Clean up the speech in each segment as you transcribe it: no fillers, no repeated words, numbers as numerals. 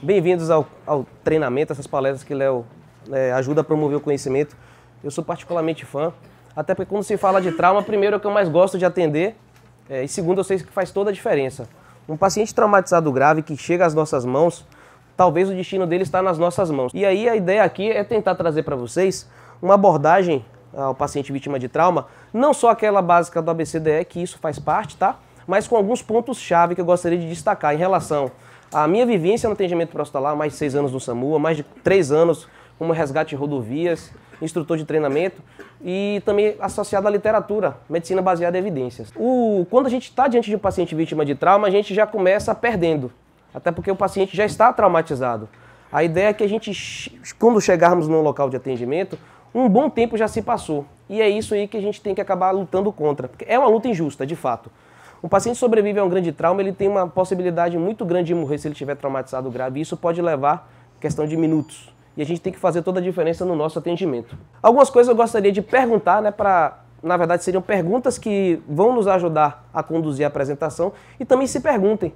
Bem-vindos ao treinamento, essas palestras que Léo ajuda a promover o conhecimento. Eu sou particularmente fã, até porque quando se fala de trauma, primeiro é o que eu mais gosto de atender, e segundo eu sei que faz toda a diferença. Um paciente traumatizado grave que chega às nossas mãos, talvez o destino dele está nas nossas mãos. E aí a ideia aqui é tentar trazer para vocês uma abordagem ao paciente vítima de trauma, não só aquela básica do ABCDE, que isso faz parte, tá? Mas com alguns pontos-chave que eu gostaria de destacar em relação à minha vivência no atendimento pré-hospitalar, mais de 6 anos no SAMU, mais de 3 anos como resgate em rodovias, instrutor de treinamento e também associado à literatura, medicina baseada em evidências. Quando a gente está diante de um paciente vítima de trauma, a gente já começa perdendo, até porque o paciente já está traumatizado. A ideia é que a gente, quando chegarmos no local de atendimento, um bom tempo já se passou. E é isso aí que a gente tem que acabar lutando contra, porque é uma luta injusta, de fato. Um paciente sobrevive a um grande trauma, ele tem uma possibilidade muito grande de morrer se ele estiver traumatizado grave, e isso pode levar questão de minutos. E a gente tem que fazer toda a diferença no nosso atendimento. Algumas coisas eu gostaria de perguntar, na verdade seriam perguntas que vão nos ajudar a conduzir a apresentação, e também se perguntem,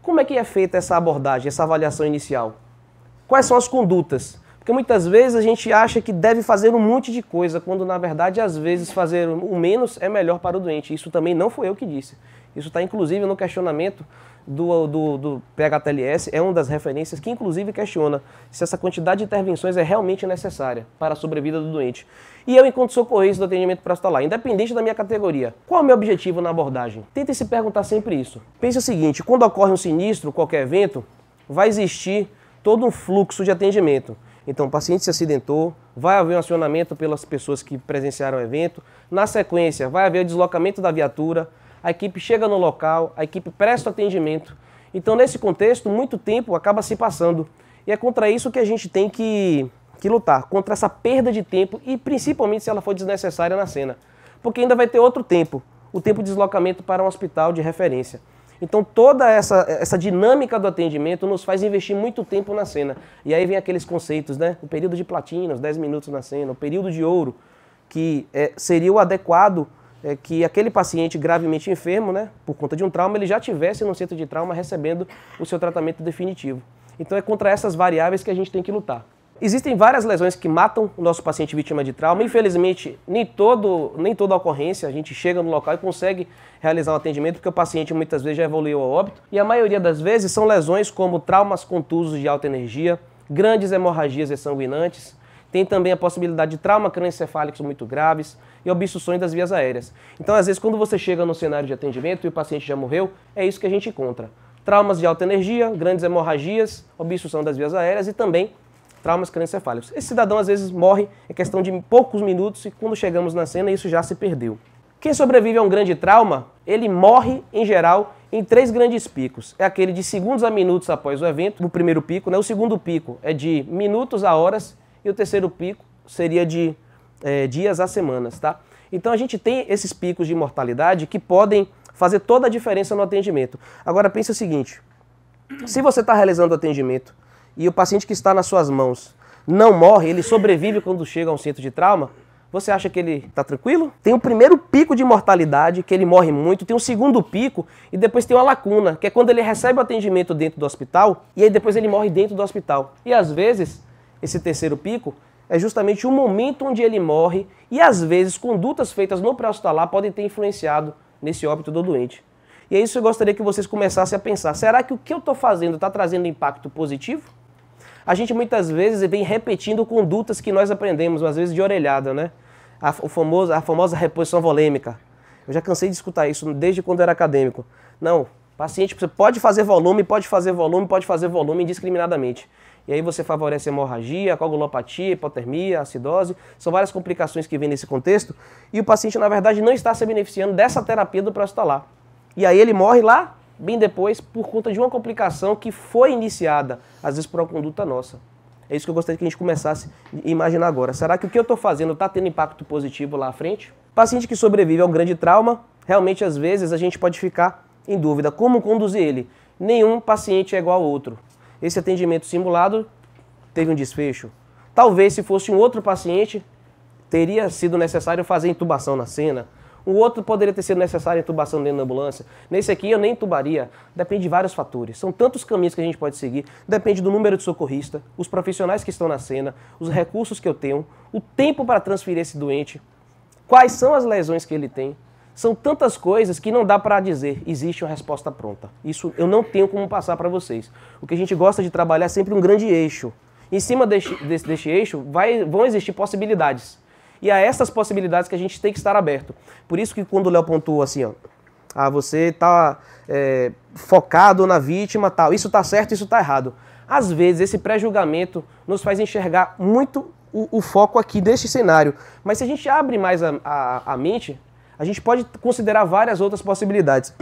como é que é feita essa abordagem, essa avaliação inicial? Quais são as condutas? Porque muitas vezes a gente acha que deve fazer um monte de coisa, quando na verdade às vezes fazer o menos é melhor para o doente. Isso também não foi eu que disse. Isso está inclusive no questionamento do PHTLS, é uma das referências que inclusive questiona se essa quantidade de intervenções é realmente necessária para a sobrevida do doente. E eu, enquanto socorrista do atendimento pré-hospitalar, independente da minha categoria, qual é o meu objetivo na abordagem? Tentem se perguntar sempre isso. Pense o seguinte, quando ocorre um sinistro, qualquer evento, vai existir todo um fluxo de atendimento. Então o paciente se acidentou, vai haver um acionamento pelas pessoas que presenciaram o evento, na sequência vai haver o deslocamento da viatura, a equipe chega no local, a equipe presta atendimento. Então nesse contexto, muito tempo acaba se passando. E é contra isso que a gente tem que lutar, contra essa perda de tempo e principalmente se ela for desnecessária na cena. Porque ainda vai ter outro tempo, o tempo de deslocamento para um hospital de referência. Então toda essa dinâmica do atendimento nos faz investir muito tempo na cena. E aí vem aqueles conceitos, né? O período de platina, os 10 minutos na cena, o período de ouro, que seria o adequado que aquele paciente gravemente enfermo, né, por conta de um trauma, ele já tivesse no centro de trauma recebendo o seu tratamento definitivo. Então é contra essas variáveis que a gente tem que lutar. Existem várias lesões que matam o nosso paciente vítima de trauma. Infelizmente, nem toda ocorrência a gente chega no local e consegue realizar um atendimento, porque o paciente muitas vezes já evoluiu ao óbito. E a maioria das vezes são lesões como traumas contusos de alta energia, grandes hemorragias exsanguinantes, tem também a possibilidade de trauma crânioencefálicos muito graves e obstruções das vias aéreas. Então, às vezes, quando você chega no cenário de atendimento e o paciente já morreu, é isso que a gente encontra. Traumas de alta energia, grandes hemorragias, obstrução das vias aéreas e também traumas crânioencefálicos. Esse cidadão, às vezes, morre em questão de poucos minutos e quando chegamos na cena, isso já se perdeu. Quem sobrevive a um grande trauma, ele morre, em geral, em 3 grandes picos. É aquele de segundos a minutos após o evento, o primeiro pico, né? O segundo pico é de minutos a horas e o terceiro pico seria de dias a semanas, tá? Então a gente tem esses picos de mortalidade que podem fazer toda a diferença no atendimento. Agora pense o seguinte, se você está realizando o atendimento e o paciente que está nas suas mãos não morre, ele sobrevive quando chega a um centro de trauma, você acha que ele está tranquilo? Tem o primeiro pico de mortalidade, que ele morre muito, tem o segundo pico e depois tem uma lacuna, que é quando ele recebe o atendimento dentro do hospital e aí depois ele morre dentro do hospital. E às vezes esse terceiro pico é justamente o momento onde ele morre e, às vezes, condutas feitas no pré-hospitalar podem ter influenciado nesse óbito do doente. E é isso que eu gostaria que vocês começassem a pensar. Será que o que eu estou fazendo está trazendo impacto positivo? A gente, muitas vezes, vem repetindo condutas que nós aprendemos, às vezes, de orelhada, né? A famosa reposição volêmica. Eu já cansei de escutar isso desde quando eu era acadêmico. Não, paciente, você pode fazer volume, pode fazer volume, pode fazer volume indiscriminadamente. E aí você favorece a hemorragia, a coagulopatia, hipotermia, acidose, são várias complicações que vêm nesse contexto, e o paciente, na verdade, não está se beneficiando dessa terapia do pré-hospitalar. E aí ele morre lá, bem depois, por conta de uma complicação que foi iniciada, às vezes por uma conduta nossa. É isso que eu gostaria que a gente começasse a imaginar agora. Será que o que eu estou fazendo está tendo impacto positivo lá à frente? Paciente que sobrevive a um grande trauma, realmente, às vezes, a gente pode ficar em dúvida. Como conduzir ele? Nenhum paciente é igual ao outro. Esse atendimento simulado teve um desfecho. Talvez, se fosse um outro paciente, teria sido necessário fazer intubação na cena, O outro poderia ter sido necessário intubação dentro da ambulância. Nesse aqui eu nem intubaria. Depende de vários fatores. São tantos caminhos que a gente pode seguir. Depende do número de socorrista, os profissionais que estão na cena, os recursos que eu tenho, o tempo para transferir esse doente, quais são as lesões que ele tem. São tantas coisas que não dá para dizer, existe uma resposta pronta. Isso eu não tenho como passar para vocês. O que a gente gosta de trabalhar é sempre um grande eixo. Em cima deste eixo vão existir possibilidades. E a essas possibilidades que a gente tem que estar aberto. Por isso que quando o Léo pontuou assim, ó, você está focado na vítima, tal, isso está certo, isso está errado. Às vezes esse pré-julgamento nos faz enxergar muito o foco aqui deste cenário. Mas se a gente abre mais a mente, a gente pode considerar várias outras possibilidades.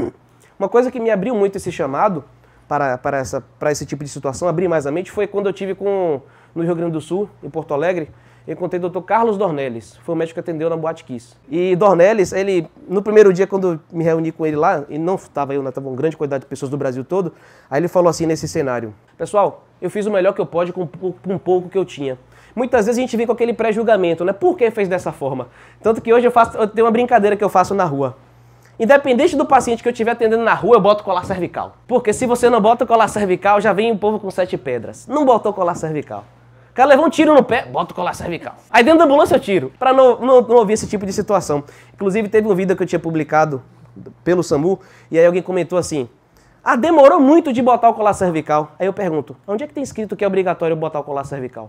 Uma coisa que me abriu muito esse chamado para esse tipo de situação, abrir mais a mente, foi quando eu tive no Rio Grande do Sul, em Porto Alegre, eu encontrei o Dr. Carlos Dornelles, foi o médico que atendeu na Boate Kiss. E Dornelles, ele, no primeiro dia, quando eu me reuni com ele lá, e não estava eu, estava uma grande quantidade de pessoas do Brasil todo, aí ele falou assim nesse cenário: pessoal, eu fiz o melhor que eu pude com pouco que eu tinha. Muitas vezes a gente vem com aquele pré-julgamento, né? Por que fez dessa forma? Tanto que hoje eu tenho uma brincadeira que eu faço na rua. Independente do paciente que eu estiver atendendo na rua, eu boto colar cervical. Porque se você não bota colar cervical, já vem um povo com 7 pedras. Não botou colar cervical. O cara levou um tiro no pé, bota colar cervical. Aí dentro da ambulância eu tiro, para não ouvir esse tipo de situação. Inclusive teve um vídeo que eu tinha publicado pelo SAMU, e aí alguém comentou assim: ah, demorou muito de botar o colar cervical. Aí eu pergunto, onde é que tem escrito que é obrigatório botar o colar cervical?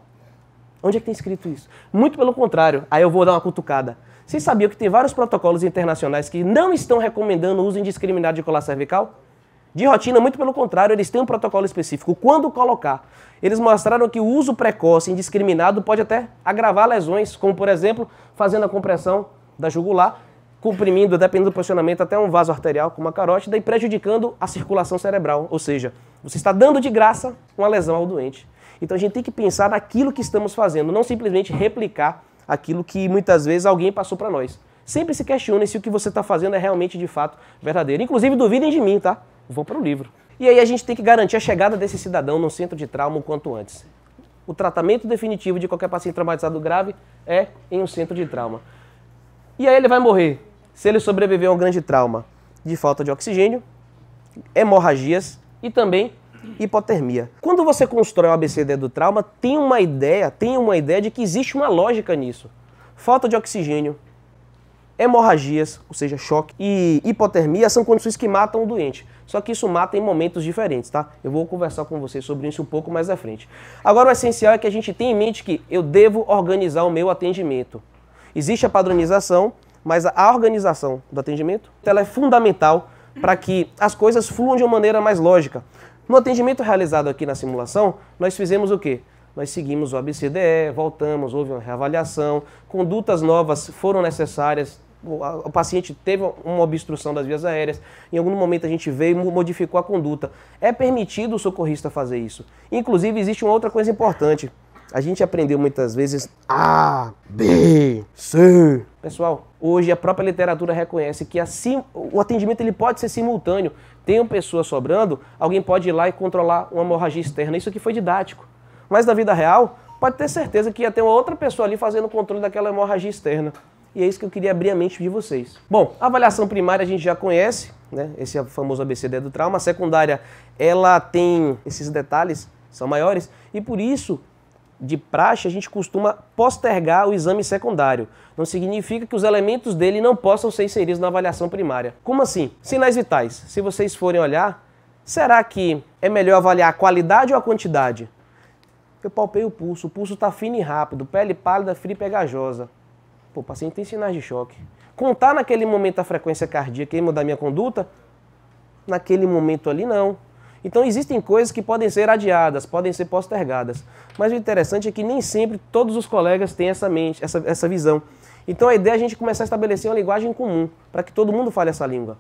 Onde é que tem escrito isso? Muito pelo contrário, aí eu vou dar uma cutucada. Vocês sabiam que tem vários protocolos internacionais que não estão recomendando o uso indiscriminado de colar cervical? De rotina, muito pelo contrário, eles têm um protocolo específico. Quando colocar, eles mostraram que o uso precoce, indiscriminado, pode até agravar lesões, como por exemplo, fazendo a compressão da jugular, comprimindo, dependendo do posicionamento, até um vaso arterial com uma carótida e prejudicando a circulação cerebral. Ou seja, você está dando de graça uma lesão ao doente. Então a gente tem que pensar naquilo que estamos fazendo, não simplesmente replicar aquilo que muitas vezes alguém passou para nós. Sempre se questione se o que você está fazendo é realmente, de fato, verdadeiro. Inclusive, duvidem de mim, tá? Vou para o livro. E aí a gente tem que garantir a chegada desse cidadão no centro de trauma o quanto antes. O tratamento definitivo de qualquer paciente traumatizado grave é em um centro de trauma. E aí ele vai morrer, se ele sobreviver a um grande trauma de falta de oxigênio, hemorragias e também hipotermia. Quando você constrói o ABCD do trauma, tem uma ideia de que existe uma lógica nisso. Falta de oxigênio, hemorragias, ou seja, choque, e hipotermia são condições que matam o doente. Só que isso mata em momentos diferentes, tá? Eu vou conversar com vocês sobre isso um pouco mais à frente. Agora, o essencial é que a gente tenha em mente que eu devo organizar o meu atendimento. Existe a padronização, mas a organização do atendimento, ela é fundamental para que as coisas fluam de uma maneira mais lógica. No atendimento realizado aqui na simulação, nós fizemos o quê? Nós seguimos o ABCDE, voltamos, houve uma reavaliação, condutas novas foram necessárias, o paciente teve uma obstrução das vias aéreas, em algum momento a gente veio e modificou a conduta. É permitido o socorrista fazer isso. Inclusive, existe uma outra coisa importante. A gente aprendeu muitas vezes A, B, C. Pessoal, hoje a própria literatura reconhece que o atendimento ele pode ser simultâneo. Tem uma pessoa sobrando, alguém pode ir lá e controlar uma hemorragia externa. Isso aqui foi didático. Mas na vida real, pode ter certeza que ia ter uma outra pessoa ali fazendo o controle daquela hemorragia externa. E é isso que eu queria abrir a mente de vocês. Bom, a avaliação primária a gente já conhece, né? Esse é o famoso ABCD do trauma. A secundária, ela tem esses detalhes, são maiores, e por isso, de praxe, a gente costuma postergar o exame secundário. Não significa que os elementos dele não possam ser inseridos na avaliação primária. Como assim? Sinais vitais. Se vocês forem olhar, será que é melhor avaliar a qualidade ou a quantidade? Eu palpei o pulso está fino e rápido, pele pálida, fria e pegajosa. Pô, o paciente tem sinais de choque. Contar naquele momento a frequência cardíaca e mudar minha conduta? Naquele momento ali, não. Então existem coisas que podem ser adiadas, podem ser postergadas. Mas o interessante é que nem sempre todos os colegas têm essa mente, essa visão. Então a ideia é a gente começar a estabelecer uma linguagem comum, para que todo mundo fale essa língua.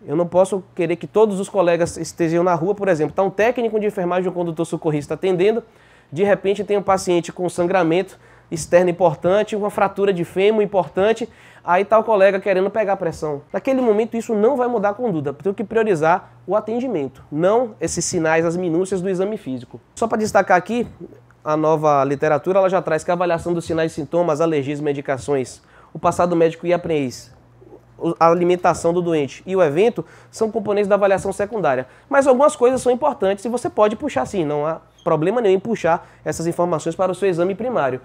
Eu não posso querer que todos os colegas estejam na rua, por exemplo, está um técnico de enfermagem, um condutor socorrista atendendo, de repente tem um paciente com sangramento externo importante, uma fratura de fêmur importante, aí está o colega querendo pegar pressão. Naquele momento isso não vai mudar a conduta, tem que priorizar o atendimento, não esses sinais, as minúcias do exame físico. Só para destacar aqui, a nova literatura ela já traz que a avaliação dos sinais e sintomas, alergias, medicações, o passado médico e aprendiz, a alimentação do doente e o evento são componentes da avaliação secundária. Mas algumas coisas são importantes e você pode puxar sim, não há problema nenhum em puxar essas informações para o seu exame primário.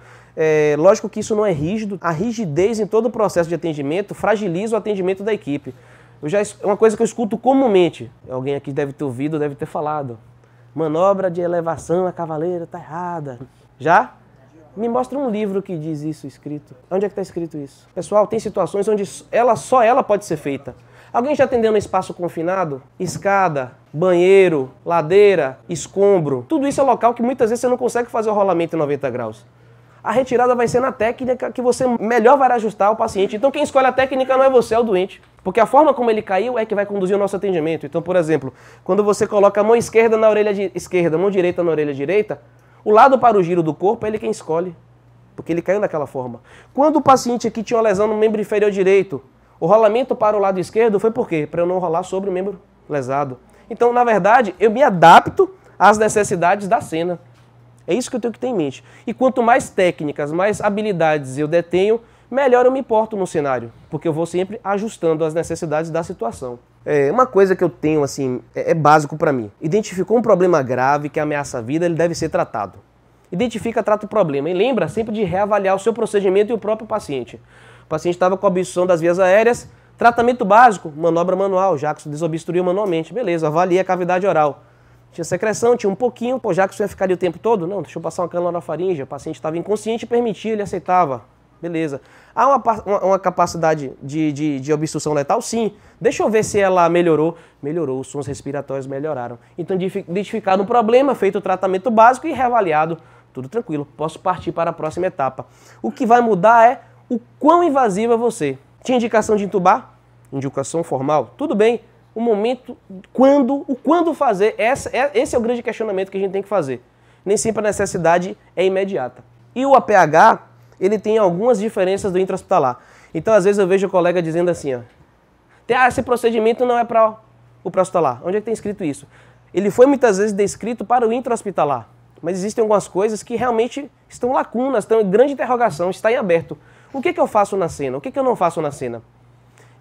Lógico que isso não é rígido, a rigidez em todo o processo de atendimento fragiliza o atendimento da equipe. Uma coisa que eu escuto comumente, alguém aqui deve ter ouvido, deve ter falado, manobra de elevação a cavaleira está errada. Já? Me mostra um livro que diz isso escrito. Onde é que está escrito isso? Pessoal, tem situações onde só ela pode ser feita. Alguém já atendeu no espaço confinado? Escada, banheiro, ladeira, escombro. Tudo isso é local que muitas vezes você não consegue fazer o rolamento em 90 graus. A retirada vai ser na técnica que você melhor vai ajustar o paciente. Então quem escolhe a técnica não é você, é o doente. Porque a forma como ele caiu é que vai conduzir o nosso atendimento. Então, por exemplo, quando você coloca a mão esquerda na orelha esquerda, a mão direita na orelha direita, o lado para o giro do corpo é ele quem escolhe, porque ele caiu daquela forma. Quando o paciente aqui tinha uma lesão no membro inferior direito, o rolamento para o lado esquerdo foi por quê? Para eu não rolar sobre o membro lesado. Então, na verdade, eu me adapto às necessidades da cena. É isso que eu tenho que ter em mente. E quanto mais técnicas, mais habilidades eu detenho, melhor eu me porto no cenário, porque eu vou sempre ajustando as necessidades da situação. Uma coisa que eu tenho, assim, é básico para mim. Identificou um problema grave que ameaça a vida, ele deve ser tratado. Identifica, trata o problema. E lembra sempre de reavaliar o seu procedimento e o próprio paciente. O paciente estava com obstrução das vias aéreas, tratamento básico, manobra manual, Jackson desobstruiu manualmente. Beleza, avalia a cavidade oral. Tinha secreção, tinha um pouquinho, pô, Jackson ia ficar ali o tempo todo? Não, deixa eu passar uma cânula na faringe. O paciente estava inconsciente e permitia, ele aceitava. Beleza. Há uma capacidade de obstrução letal? Sim. Deixa eu ver se ela melhorou. Melhorou, os sons respiratórios melhoraram. Então, identificado um problema, feito o tratamento básico e reavaliado. Tudo tranquilo, posso partir para a próxima etapa. O que vai mudar é o quão invasiva é você. Tinha indicação de intubar? Indicação formal? Tudo bem. O momento, quando fazer, esse é o grande questionamento que a gente tem que fazer. Nem sempre a necessidade é imediata. E o APH, ele tem algumas diferenças do intra-hospitalar. Então, às vezes, eu vejo o colega dizendo assim, ó, esse procedimento não é para o pré-hospitalar. Onde é que tem escrito isso? Ele foi muitas vezes descrito para o intra-hospitalar. Mas existem algumas coisas que realmente estão lacunas, estão em grande interrogação, está em aberto. O que eu faço na cena? O que eu não faço na cena?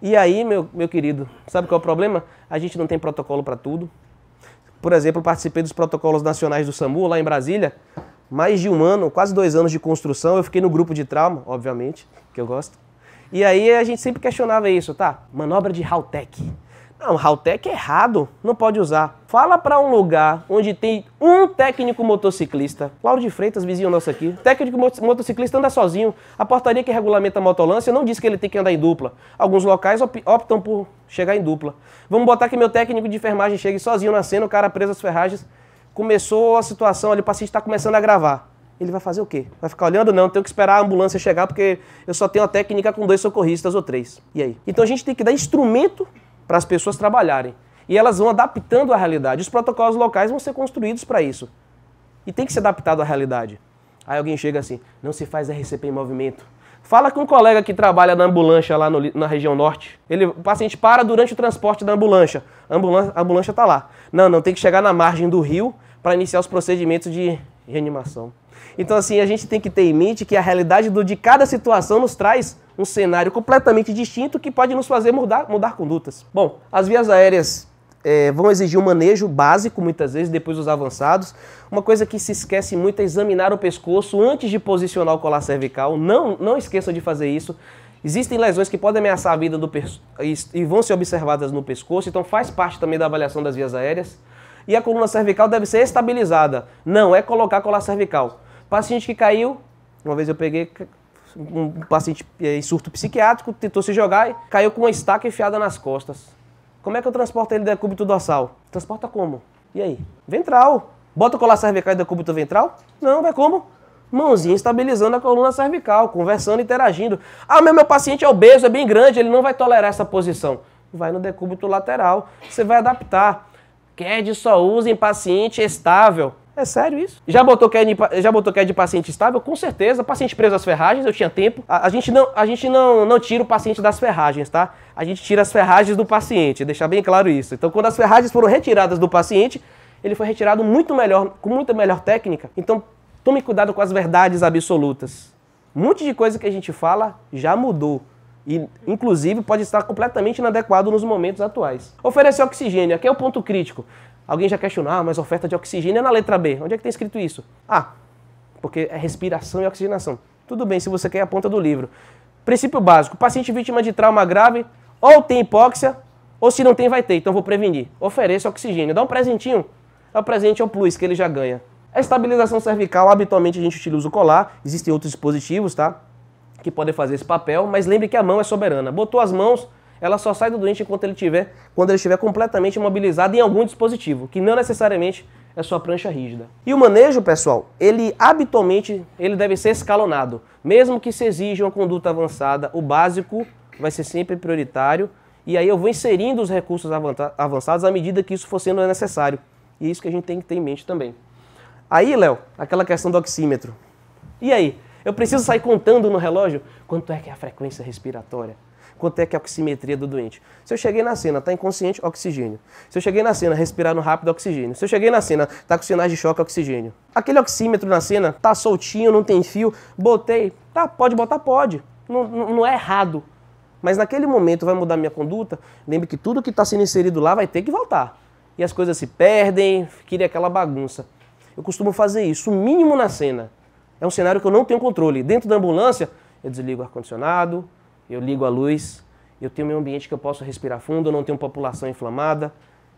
E aí, meu querido, sabe qual é o problema? A gente não tem protocolo para tudo. Por exemplo, eu participei dos protocolos nacionais do SAMU, lá em Brasília. Mais de um ano, quase 2 anos de construção, eu fiquei no grupo de trauma, obviamente, que eu gosto. E aí a gente sempre questionava isso, tá? Manobra de Haltech. Não, Haltech é errado, não pode usar. Fala para um lugar onde tem um técnico motociclista. Cláudio de Freitas, vizinho nosso aqui. Técnico motociclista anda sozinho. A portaria que regulamenta a motolância não diz que ele tem que andar em dupla. Alguns locais optam por chegar em dupla. Vamos botar que meu técnico de enfermagem chegue sozinho na cena, o cara preso às ferragens. Começou a situação ali, o paciente está começando a gravar. Ele vai fazer o quê? Vai ficar olhando? Não, tenho que esperar a ambulância chegar porque eu só tenho a técnica com 2 socorristas ou 3. E aí? Então a gente tem que dar instrumento para as pessoas trabalharem. E elas vão adaptando à realidade. Os protocolos locais vão ser construídos para isso. E tem que ser adaptado à realidade. Aí alguém chega assim, não se faz RCP em movimento. Fala com um colega que trabalha na ambulância lá na região norte. O paciente para durante o transporte da ambulância. A ambulância está lá. Não, tem que chegar na margem do rio para iniciar os procedimentos de reanimação. Então, assim, a gente tem que ter em mente que a realidade de cada situação nos traz um cenário completamente distinto que pode nos fazer mudar condutas. Bom, as vias aéreas vão exigir um manejo básico, muitas vezes, depois dos avançados. Uma coisa que se esquece muito é examinar o pescoço antes de posicionar o colar cervical. Não esqueçam de fazer isso. Existem lesões que podem ameaçar a vida e vão ser observadas no pescoço, então faz parte também da avaliação das vias aéreas. E a coluna cervical deve ser estabilizada. Não é colocar colar cervical. Paciente que caiu, uma vez eu peguei um paciente em surto psiquiátrico, tentou se jogar e caiu com uma estaca enfiada nas costas. Como é que eu transporto ele decúbito dorsal? Transporta como? E aí? Ventral. Bota o colar cervical e decúbito ventral? Não, vai como? Mãozinha estabilizando a coluna cervical, conversando, interagindo. Ah, meu paciente é obeso, é bem grande, ele não vai tolerar essa posição. Vai no decúbito lateral, você vai adaptar. CAD só usa em paciente estável. É sério isso? Já botou CAD de paciente estável? Com certeza. Paciente preso às ferragens, eu tinha tempo. A gente não tira o paciente das ferragens, tá? A gente tira as ferragens do paciente, deixar bem claro isso. Então, quando as ferragens foram retiradas do paciente, ele foi retirado muito melhor, com muita melhor técnica. Então, tome cuidado com as verdades absolutas. Um monte de coisa que a gente fala já mudou. E, inclusive, pode estar completamente inadequado nos momentos atuais. Oferecer oxigênio, aqui é o ponto crítico. Alguém já questionou, mas oferta de oxigênio é na letra B. Onde é que tem escrito isso? Porque é respiração e oxigenação. Tudo bem, se você quer a ponta do livro. Princípio básico, paciente vítima de trauma grave, ou tem hipóxia, ou se não tem, vai ter. Então vou prevenir. Ofereça oxigênio. Dá um presentinho. É o presente, é o plus que ele já ganha. A estabilização cervical, habitualmente a gente utiliza o colar. Existem outros dispositivos, tá? Que podem fazer esse papel, mas lembre que a mão é soberana. Botou as mãos, ela só sai do doente quando ele estiver completamente imobilizado em algum dispositivo, que não necessariamente é sua prancha rígida. E o manejo, pessoal, habitualmente deve ser escalonado. Mesmo que se exija uma conduta avançada, o básico vai ser sempre prioritário, e aí eu vou inserindo os recursos avançados à medida que isso for sendo necessário. E é isso que a gente tem que ter em mente também. Aí, Léo, aquela questão do oxímetro. E aí? Eu preciso sair contando no relógio quanto é que é a frequência respiratória, quanto é que é a oximetria do doente. Se eu cheguei na cena, está inconsciente, oxigênio. Se eu cheguei na cena, respirando rápido, oxigênio. Se eu cheguei na cena, está com sinais de choque, oxigênio. Aquele oxímetro na cena, está soltinho, não tem fio, botei. Tá, pode botar, pode. Não é errado. Mas naquele momento vai mudar minha conduta. Lembre que tudo que está sendo inserido lá vai ter que voltar. E as coisas se perdem, cria aquela bagunça. Eu costumo fazer isso, o mínimo na cena. É um cenário que eu não tenho controle. Dentro da ambulância, eu desligo o ar-condicionado, eu ligo a luz, eu tenho meu ambiente que eu posso respirar fundo, eu não tenho população inflamada.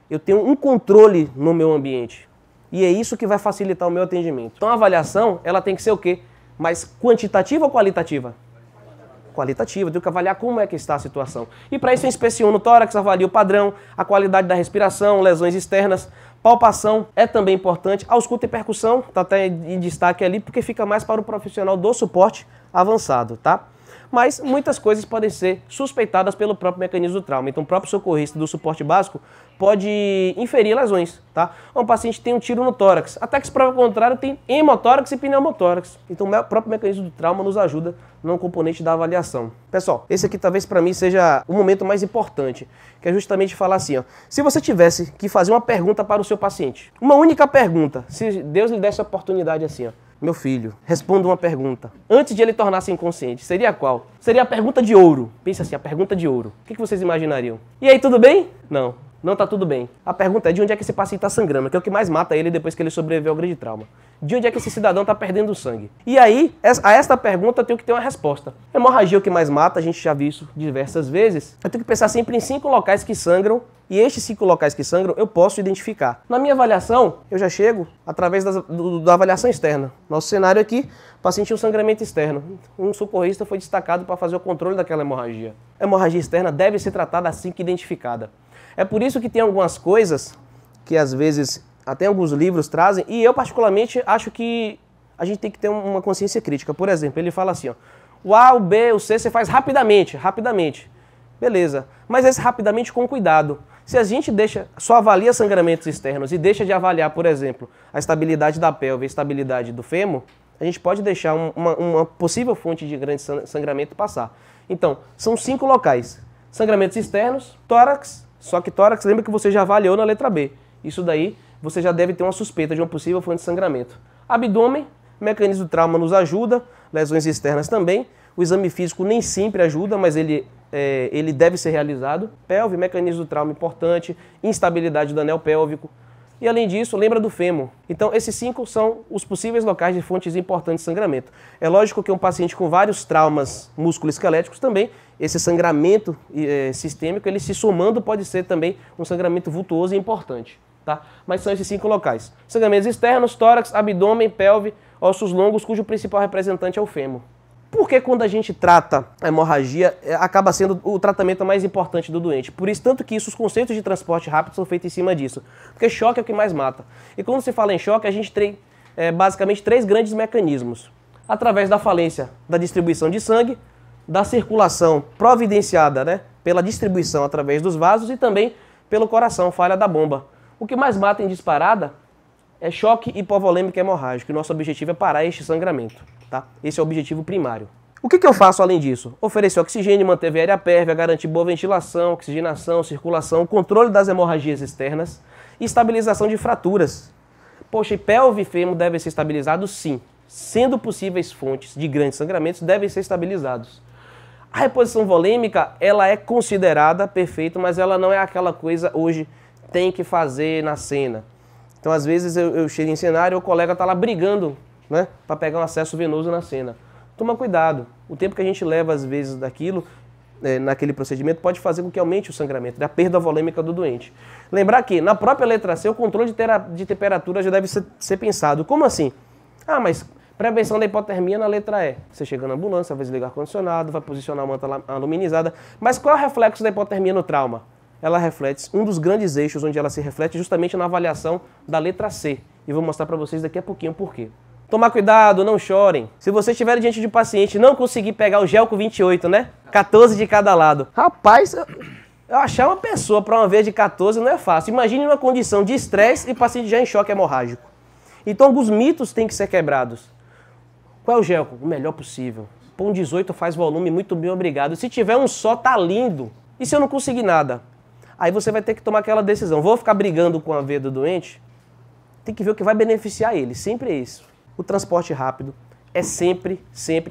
Eu tenho um controle no meu ambiente. E é isso que vai facilitar o meu atendimento. Então a avaliação, ela tem que ser o quê? Mais quantitativa ou qualitativa? Qualitativa, eu tenho que avaliar como é que está a situação. E para isso eu inspeciono o tórax, avalio o padrão, a qualidade da respiração, lesões externas. Palpação é também importante. A ausculta e percussão está até em destaque ali, porque fica mais para o profissional do suporte avançado, tá? Mas muitas coisas podem ser suspeitadas pelo próprio mecanismo do trauma. Então o próprio socorrista do suporte básico pode inferir lesões, tá? Um paciente tem um tiro no tórax, até que se prova o contrário, tem hemotórax e pneumotórax. Então o próprio mecanismo do trauma nos ajuda no componente da avaliação. Pessoal, esse aqui talvez para mim seja o momento mais importante, que é justamente falar assim, ó, se você tivesse que fazer uma pergunta para o seu paciente, uma única pergunta, se Deus lhe desse a oportunidade assim, ó, meu filho, responda uma pergunta. Antes de ele tornar-se inconsciente, seria qual? Seria a pergunta de ouro. Pensa assim, a pergunta de ouro. O que vocês imaginariam? E aí, tudo bem? Não, não tá tudo bem. A pergunta é de onde é que esse paciente está sangrando, que é o que mais mata ele depois que ele sobreviveu ao grande trauma. De onde é que esse cidadão está perdendo sangue? E aí, a esta pergunta eu tenho que ter uma resposta. Hemorragia é o que mais mata, a gente já viu isso diversas vezes. Eu tenho que pensar sempre em 5 locais que sangram, e estes 5 locais que sangram eu posso identificar. Na minha avaliação, eu já chego através da avaliação externa. Nosso cenário aqui, o paciente tinha um sangramento externo. Um socorrista foi destacado para fazer o controle daquela hemorragia. A hemorragia externa deve ser tratada assim que identificada. É por isso que tem algumas coisas que às vezes até alguns livros trazem, e eu particularmente acho que a gente tem que ter uma consciência crítica. Por exemplo, ele fala assim, ó, o A, o B, o C você faz rapidamente. Beleza, mas esse rapidamente com cuidado. Se a gente só avalia sangramentos externos e deixa de avaliar, por exemplo, a estabilidade da pelve e a estabilidade do fêmur, a gente pode deixar uma possível fonte de grande sangramento passar. Então, são 5 locais. Sangramentos externos, tórax, só que tórax, lembra que você já avaliou na letra B. Isso daí, você já deve ter uma suspeita de uma possível fonte de sangramento. Abdômen, mecanismo do trauma nos ajuda, lesões externas também. O exame físico nem sempre ajuda, mas ele deve ser realizado. Pelve, mecanismo do trauma importante, instabilidade do anel pélvico. E além disso, lembra do fêmur. Então esses 5 são os possíveis locais de fontes importantes de sangramento. É lógico que um paciente com vários traumas musculoesqueléticos também, esse sangramento sistêmico, ele se somando pode ser também um sangramento vultuoso e importante. Tá? Mas são esses 5 locais. Sangramentos externos, tórax, abdômen, pelve, ossos longos, cujo principal representante é o fêmur. Por que quando a gente trata a hemorragia, acaba sendo o tratamento mais importante do doente? Por isso, tanto que os conceitos de transporte rápido são feitos em cima disso. Porque choque é o que mais mata. E quando se fala em choque, a gente tem basicamente 3 grandes mecanismos. Através da falência da distribuição de sangue, da circulação providenciada, né, pela distribuição através dos vasos e também pelo coração, falha da bomba. O que mais mata em disparada é choque hipovolêmico hemorrágico. E nosso objetivo é parar este sangramento. Tá? Esse é o objetivo primário. O que eu faço além disso? Oferecer oxigênio, manter a aérea pérvia, garantir boa ventilação, oxigenação, circulação, controle das hemorragias externas e estabilização de fraturas. Poxa, e pelve e fêmur devem ser estabilizados? Sim. Sendo possíveis fontes de grandes sangramentos, devem ser estabilizados. A reposição volêmica, ela é considerada perfeita, mas ela não é aquela coisa hoje tem que fazer na cena. Então, às vezes, eu chego em cenário e o colega está lá brigando, né, para pegar um acesso venoso na cena. Toma cuidado. O tempo que a gente leva, às vezes, daquilo, naquele procedimento, pode fazer com que aumente o sangramento, a perda volêmica do doente. Lembrar que, na própria letra C, o controle de temperatura já deve ser pensado. Como assim? Ah, mas prevenção da hipotermia na letra E. Você chega na ambulância, vai desligar o ar-condicionado, vai posicionar a manta aluminizada. Mas qual é o reflexo da hipotermia no trauma? Ela reflete, um dos grandes eixos onde ela se reflete justamente na avaliação da letra C. E vou mostrar para vocês daqui a pouquinho por quê. Tomar cuidado, não chorem. Se você estiver diante de um paciente e não conseguir pegar o gel com 28, né? 14 de cada lado. Rapaz, eu achar uma pessoa para uma vez de 14 não é fácil. Imagine uma condição de estresse e o paciente já em choque hemorrágico. Então, alguns mitos têm que ser quebrados. Qual é o gel? O melhor possível. Põe um 18, faz volume, muito bem, obrigado. Se tiver um só, tá lindo. E se eu não conseguir nada? Aí você vai ter que tomar aquela decisão. Vou ficar brigando com a veia do doente? Tem que ver o que vai beneficiar ele. Sempre é isso. O transporte rápido é sempre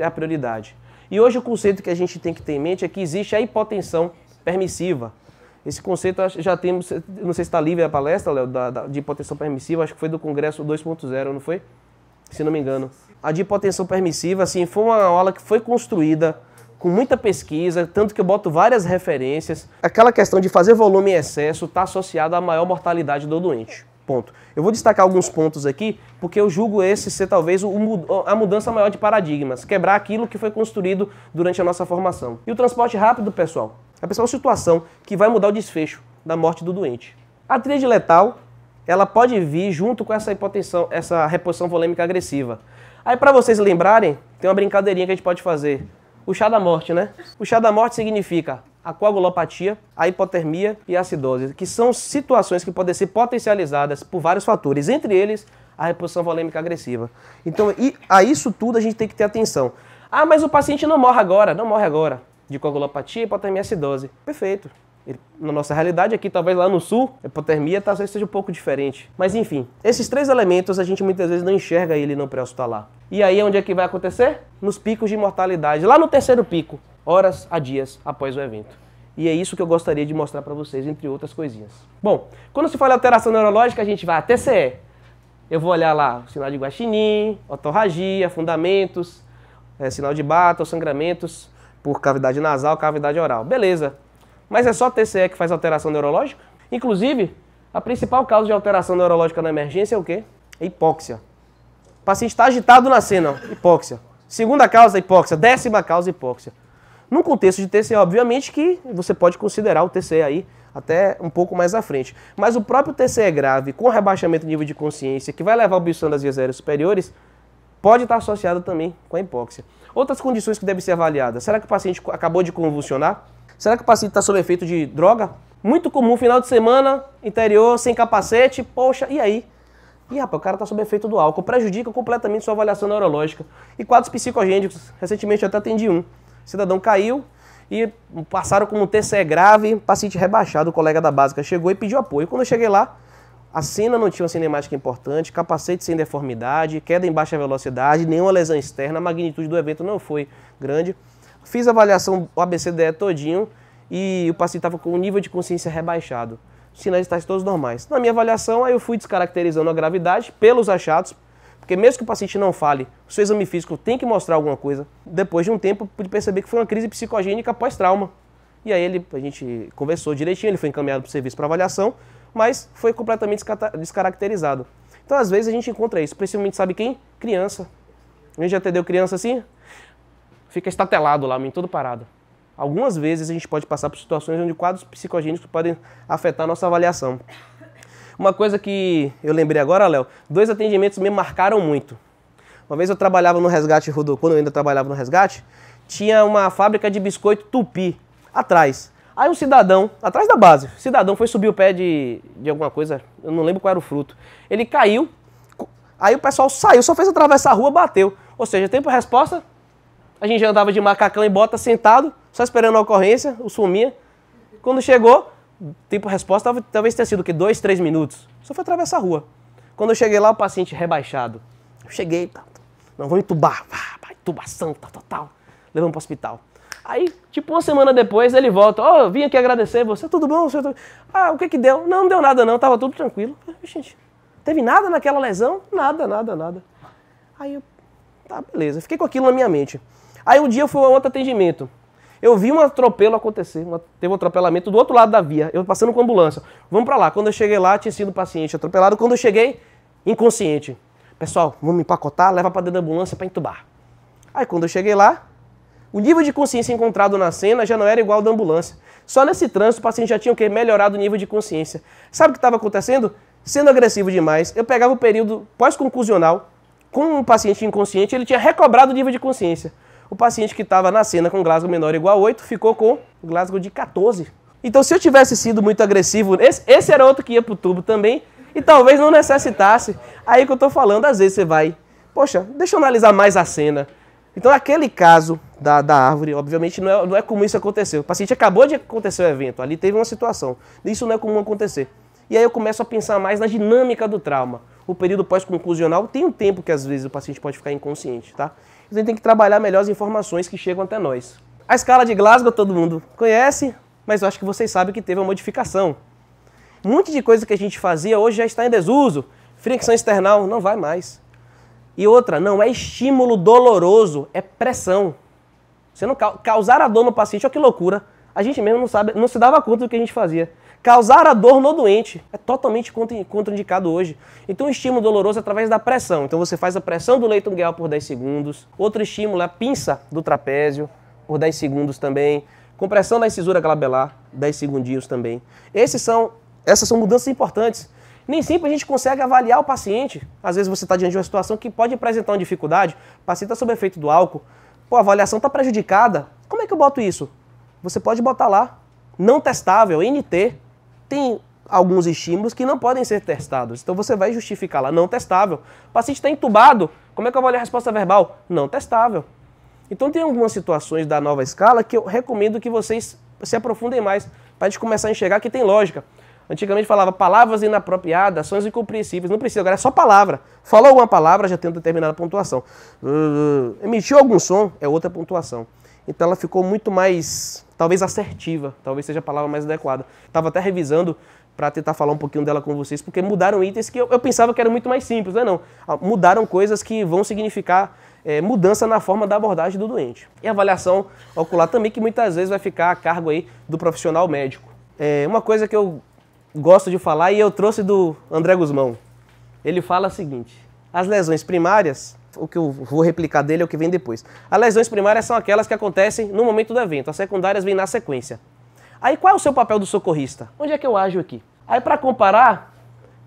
a prioridade. E hoje o conceito que a gente tem que ter em mente é que existe a hipotensão permissiva. Esse conceito já temos, não sei se está livre a palestra, Léo, de hipotensão permissiva, acho que foi do Congresso 2.0, não foi? Se não me engano. A de hipotensão permissiva, assim, foi uma aula que foi construída com muita pesquisa, tanto que eu boto várias referências. Aquela questão de fazer volume em excesso está associada à maior mortalidade do doente. Ponto. Eu vou destacar alguns pontos aqui, porque eu julgo esse ser talvez a mudança maior de paradigmas, quebrar aquilo que foi construído durante a nossa formação. E o transporte rápido, pessoal, é a principal situação que vai mudar o desfecho da morte do doente. A tríade letal, ela pode vir junto com essa hipotensão, essa reposição volêmica agressiva. Aí, para vocês lembrarem, tem uma brincadeirinha que a gente pode fazer. O chá da morte, né? O chá da morte significa a coagulopatia, a hipotermia e a acidose, que são situações que podem ser potencializadas por vários fatores, entre eles a reposição volêmica agressiva. Então, a isso tudo a gente tem que ter atenção. Ah, mas o paciente não morre agora, de coagulopatia, hipotermia e acidose. Perfeito. Na nossa realidade aqui, talvez lá no sul, a hipotermia talvez seja um pouco diferente. Mas enfim, esses três elementos a gente muitas vezes não enxerga ele no pré-hospitalar. E aí onde é que vai acontecer? Nos picos de mortalidade, lá no terceiro pico, horas a dias após o evento. E é isso que eu gostaria de mostrar para vocês, entre outras coisinhas. Bom, quando se fala em alteração neurológica, a gente vai a TCE. Eu vou olhar lá o sinal de Guaxinim, otorragia, fundamentos, sinal de Bata, sangramentos por cavidade nasal, cavidade oral. Beleza. Mas é só TCE que faz alteração neurológica? Inclusive, a principal causa de alteração neurológica na emergência é o quê? É hipóxia. O paciente está agitado na cena, hipóxia. Segunda causa, hipóxia. Décima causa, hipóxia. Num contexto de TCE, obviamente que você pode considerar o TCE aí até um pouco mais à frente. Mas o próprio TCE grave, com rebaixamento de nível de consciência, que vai levar ao obstrução das vias aéreas superiores, pode estar associado também com a hipóxia. Outras condições que devem ser avaliadas. Será que o paciente acabou de convulsionar? Será que o paciente está sob efeito de droga? Muito comum, final de semana, interior, sem capacete, poxa, e aí? Ih, rapaz, o cara está sob efeito do álcool, prejudica completamente sua avaliação neurológica. E quadros psicogênicos, recentemente eu até atendi um. O cidadão caiu e passaram como um TCE grave, paciente rebaixado, o colega da básica chegou e pediu apoio. Quando eu cheguei lá, a cena não tinha uma cinemática importante, capacete sem deformidade, queda em baixa velocidade, nenhuma lesão externa, a magnitude do evento não foi grande. Fiz a avaliação, o ABCDE todinho, e o paciente estava com o nível de consciência rebaixado. Os sinais estáticos todos normais. Na minha avaliação, aí eu fui descaracterizando a gravidade pelos achados, porque mesmo que o paciente não fale, o seu exame físico tem que mostrar alguma coisa. Depois de um tempo, pude perceber que foi uma crise psicogênica pós-trauma. E aí a gente conversou direitinho, ele foi encaminhado para o serviço para avaliação, mas foi completamente descaracterizado. Então, às vezes, a gente encontra isso. Principalmente, sabe quem? Criança. A gente já atendeu criança assim? Fica estatelado lá, tudo parado. Algumas vezes a gente pode passar por situações onde quadros psicogênicos podem afetar a nossa avaliação. Uma coisa que eu lembrei agora, Léo, 2 atendimentos me marcaram muito. Uma vez eu trabalhava no resgate, quando eu ainda trabalhava no resgate, tinha uma fábrica de biscoito Tupi atrás. Aí um cidadão, atrás da base, o cidadão foi subir o pé de alguma coisa, eu não lembro qual era o fruto. Ele caiu, aí o pessoal saiu, só fez atravessar a rua, bateu. Ou seja, tempo de resposta, a gente já andava de macacão e bota sentado, só esperando a ocorrência, o suminha. Quando chegou, tempo de resposta talvez tenha sido o quê? 2, 3 minutos. Só foi atravessar a rua. Quando eu cheguei lá, o paciente rebaixado. Eu cheguei, não, vamos entubar, intubação, tal. Levamos para o hospital. Aí, tipo, uma semana depois, ele volta. Ó, vim aqui agradecer você. Tudo bom? Ah, o que que deu? Não deu nada não, tava tudo tranquilo. Gente, teve nada naquela lesão? Nada. Aí eu, tá, beleza. Fiquei com aquilo na minha mente. Aí um dia eu fui a outro atendimento. Eu vi um atropelo acontecer. Teve um atropelamento do outro lado da via. Eu passando com a ambulância. Vamos pra lá. Quando eu cheguei lá, tinha sido o paciente atropelado. Quando eu cheguei, inconsciente. Pessoal, vamos empacotar, leva pra dentro da ambulância pra entubar. Aí quando eu cheguei lá, o nível de consciência encontrado na cena já não era igual ao da ambulância. Só nesse trânsito o paciente já tinha o quê? Melhorado o nível de consciência. Sabe o que estava acontecendo? Sendo agressivo demais, eu pegava o período pós-concusional, com um paciente inconsciente, ele tinha recobrado o nível de consciência. O paciente que estava na cena com Glasgow menor ou igual a 8 ficou com Glasgow de 14. Então se eu tivesse sido muito agressivo, esse era outro que ia pro tubo também, e talvez não necessitasse. Aí que eu tô falando, às vezes você vai, poxa, deixa eu analisar mais a cena. Então aquele caso da árvore, obviamente não é comum isso acontecer. O paciente acabou de acontecer o evento, ali teve uma situação. Isso não é comum acontecer. E aí eu começo a pensar mais na dinâmica do trauma. O período pós-conclusional tem um tempo que às vezes o paciente pode ficar inconsciente, tá? Então a gente tem que trabalhar melhor as informações que chegam até nós. A escala de Glasgow todo mundo conhece, mas eu acho que vocês sabem que teve uma modificação. Um monte de coisa que a gente fazia hoje já está em desuso. Fricção external não vai mais. E outra, não é estímulo doloroso, é pressão. Você não causar a dor no paciente, olha que loucura. A gente mesmo não se dava conta do que a gente fazia. Causar a dor no doente é totalmente contraindicado hoje. Então o estímulo doloroso é através da pressão. Então você faz a pressão do leito ungueal por 10 segundos. Outro estímulo é a pinça do trapézio por 10 segundos também. Compressão da incisura glabelar, 10 segundinhos também. Essas são mudanças importantes. Nem sempre a gente consegue avaliar o paciente. Às vezes você está diante de uma situação que pode apresentar uma dificuldade. O paciente está sob efeito do álcool. Pô, a avaliação está prejudicada. Como é que eu boto isso? Você pode botar lá. Não testável, NT. Tem alguns estímulos que não podem ser testados. Então você vai justificar lá, não testável. O paciente está entubado. Como é que eu avaliar a resposta verbal? Não testável. Então tem algumas situações da nova escala que eu recomendo que vocês se aprofundem mais. Para a gente começar a enxergar que tem lógica. Antigamente falava palavras inapropriadas, ações incompreensíveis. Não precisa, agora é só palavra. Falou alguma palavra, já tem determinada pontuação. Emitiu algum som, é outra pontuação. Então ela ficou muito mais, talvez assertiva, talvez seja a palavra mais adequada. Estava até revisando para tentar falar um pouquinho dela com vocês, porque mudaram itens que eu pensava que eram muito mais simples, não. Mudaram coisas que vão significar mudança na forma da abordagem do doente. E a avaliação ocular também, que muitas vezes vai ficar a cargo aí do profissional médico. Uma coisa que eu gosto de falar, e eu trouxe do André Guzmão. Ele fala o seguinte: as lesões primárias, o que eu vou replicar dele é o que vem depois. As lesões primárias são aquelas que acontecem no momento do evento, as secundárias vêm na sequência. Aí qual é o seu papel do socorrista? Onde é que eu ajo aqui? Aí para comparar,